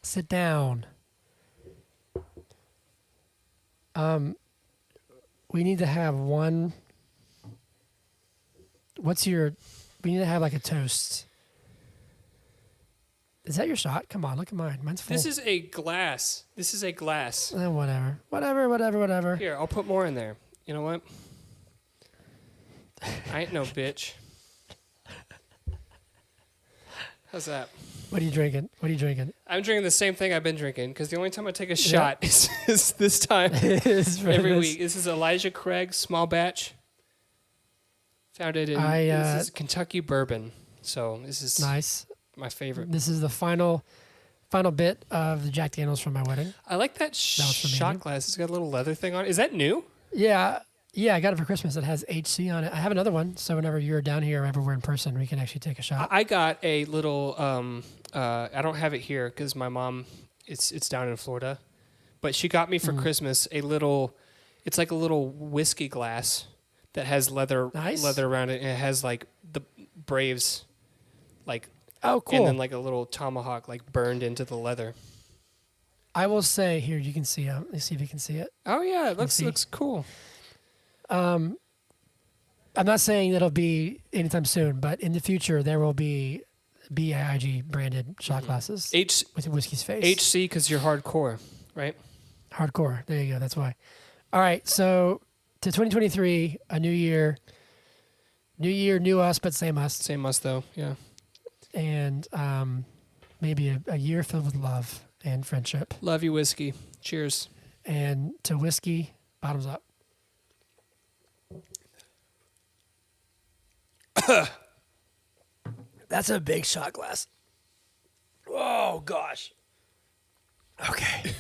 A: Sit down. We need to have one. We need to have like a toast. Is that your shot? Come on, look at mine. Mine's full.
B: This is a glass.
A: Whatever.
B: Here, I'll put more in there. You know what? I ain't no bitch. How's that?
A: What are you drinking?
B: I'm drinking the same thing I've been drinking because the only time I take a shot is this time every week. This is Elijah Craig small batch. Found it in this is Kentucky bourbon. So this is
A: nice.
B: My favorite.
A: This is the final bit of the Jack Daniels from my wedding.
B: I like that shot glass. It's got a little leather thing on it. Is that new?
A: Yeah, I got it for Christmas. It has HC on it. I have another one, so whenever you're down here or ever we're in person, we can actually take a shot.
B: I got a little. I don't have it here because my mom, it's down in Florida, but she got me for Christmas a little. It's like a little whiskey glass that has leather around it, and it has like the Braves, like.
A: Oh, cool.
B: And then like a little tomahawk like burned into the leather.
A: I will say here, you can see it. Let's see if you can see it.
B: Oh yeah, it looks cool.
A: I'm not saying that'll be anytime soon, but in the future there will be BIG branded shot glasses with whiskey's face.
B: HC because you're hardcore, right?
A: Hardcore. There you go. That's why. All right. So to 2023, a new year, new us, but same us.
B: Same us though. Yeah.
A: And maybe a year filled with love and friendship.
B: Love you, whiskey. Cheers.
A: And to whiskey, bottoms up. That's a big shot glass. Oh, gosh. Okay.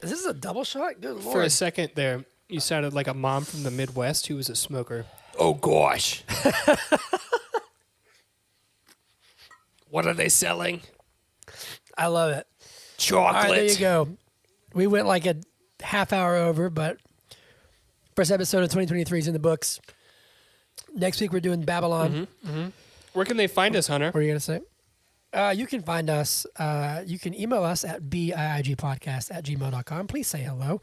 A: Is this a double shot? Good Lord.
B: For a second there, you sounded like a mom from the Midwest who was a smoker. Oh, gosh. What are they selling?
A: I love it.
B: Chocolate.
A: All right, there you go. We went like a half hour over, but first episode of 2023 is in the books. Next week, we're doing Babylon.
B: Where can they find us, Hunter?
A: What are you going to say? You can find us. You can email us at biigpodcast@gmail.com. Please say hello.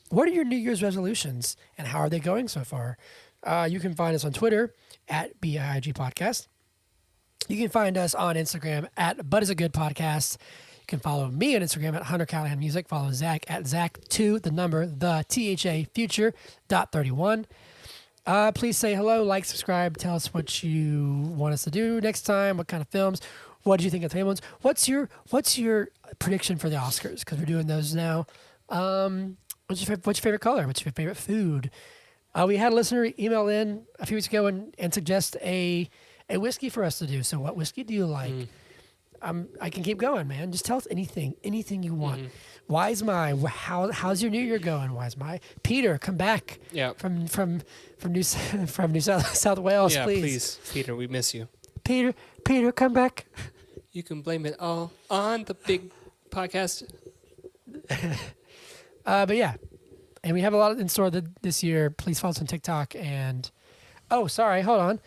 A: What are your New Year's resolutions, and how are they going so far? You can find us on Twitter at biigpodcast. You can find us on Instagram at But Is a Good Podcast. You can follow me on Instagram at Hunter Callahan Music. Follow Zach at Zach2, the number, the THA future .31. Please say hello, like, subscribe, tell us what you want us to do next time, what kind of films. What did you think of Fabelmans? What's your prediction for the Oscars? Because we're doing those now. What's your favorite color? What's your favorite food? We had a listener email in a few weeks ago and suggest a whiskey for us to do. So what whiskey do you like? I can keep going, man. Just tell us anything you want. Wise My, how's your New Year going? Wise My, Peter, come back.
B: Yeah.
A: From New South Wales,
B: Yeah,
A: please.
B: please, Peter, we miss you.
A: Peter, come back.
B: You can blame it all on the big podcast.
A: But yeah, and we have a lot in store this year. Please follow us on TikTok and hold on,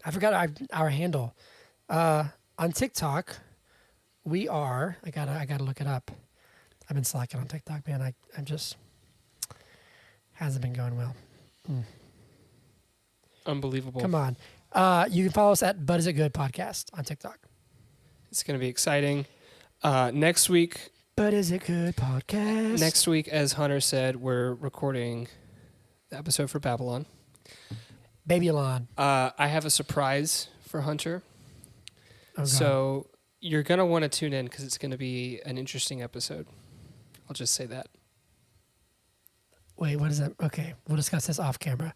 A: I forgot our handle on TikTok. We are. I gotta look it up. I've been slacking on TikTok, man. I'm just hasn't been going well.
B: Unbelievable.
A: Come on. You can follow us at But Is It Good Podcast on TikTok.
B: It's going to be exciting. Next week.
A: But Is It Good Podcast.
B: Next week, as Hunter said, we're recording the episode for Babylon.
A: Babylon.
B: I have a surprise for Hunter.
A: Oh, God.
B: So you're going to want to tune in because it's going to be an interesting episode. I'll just say that.
A: Wait, what is that? Okay, we'll discuss this off camera.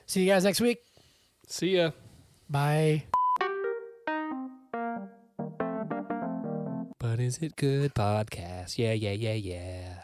A: See you guys next week.
B: See ya.
A: Bye.
B: But Is It Good Podcast? Yeah.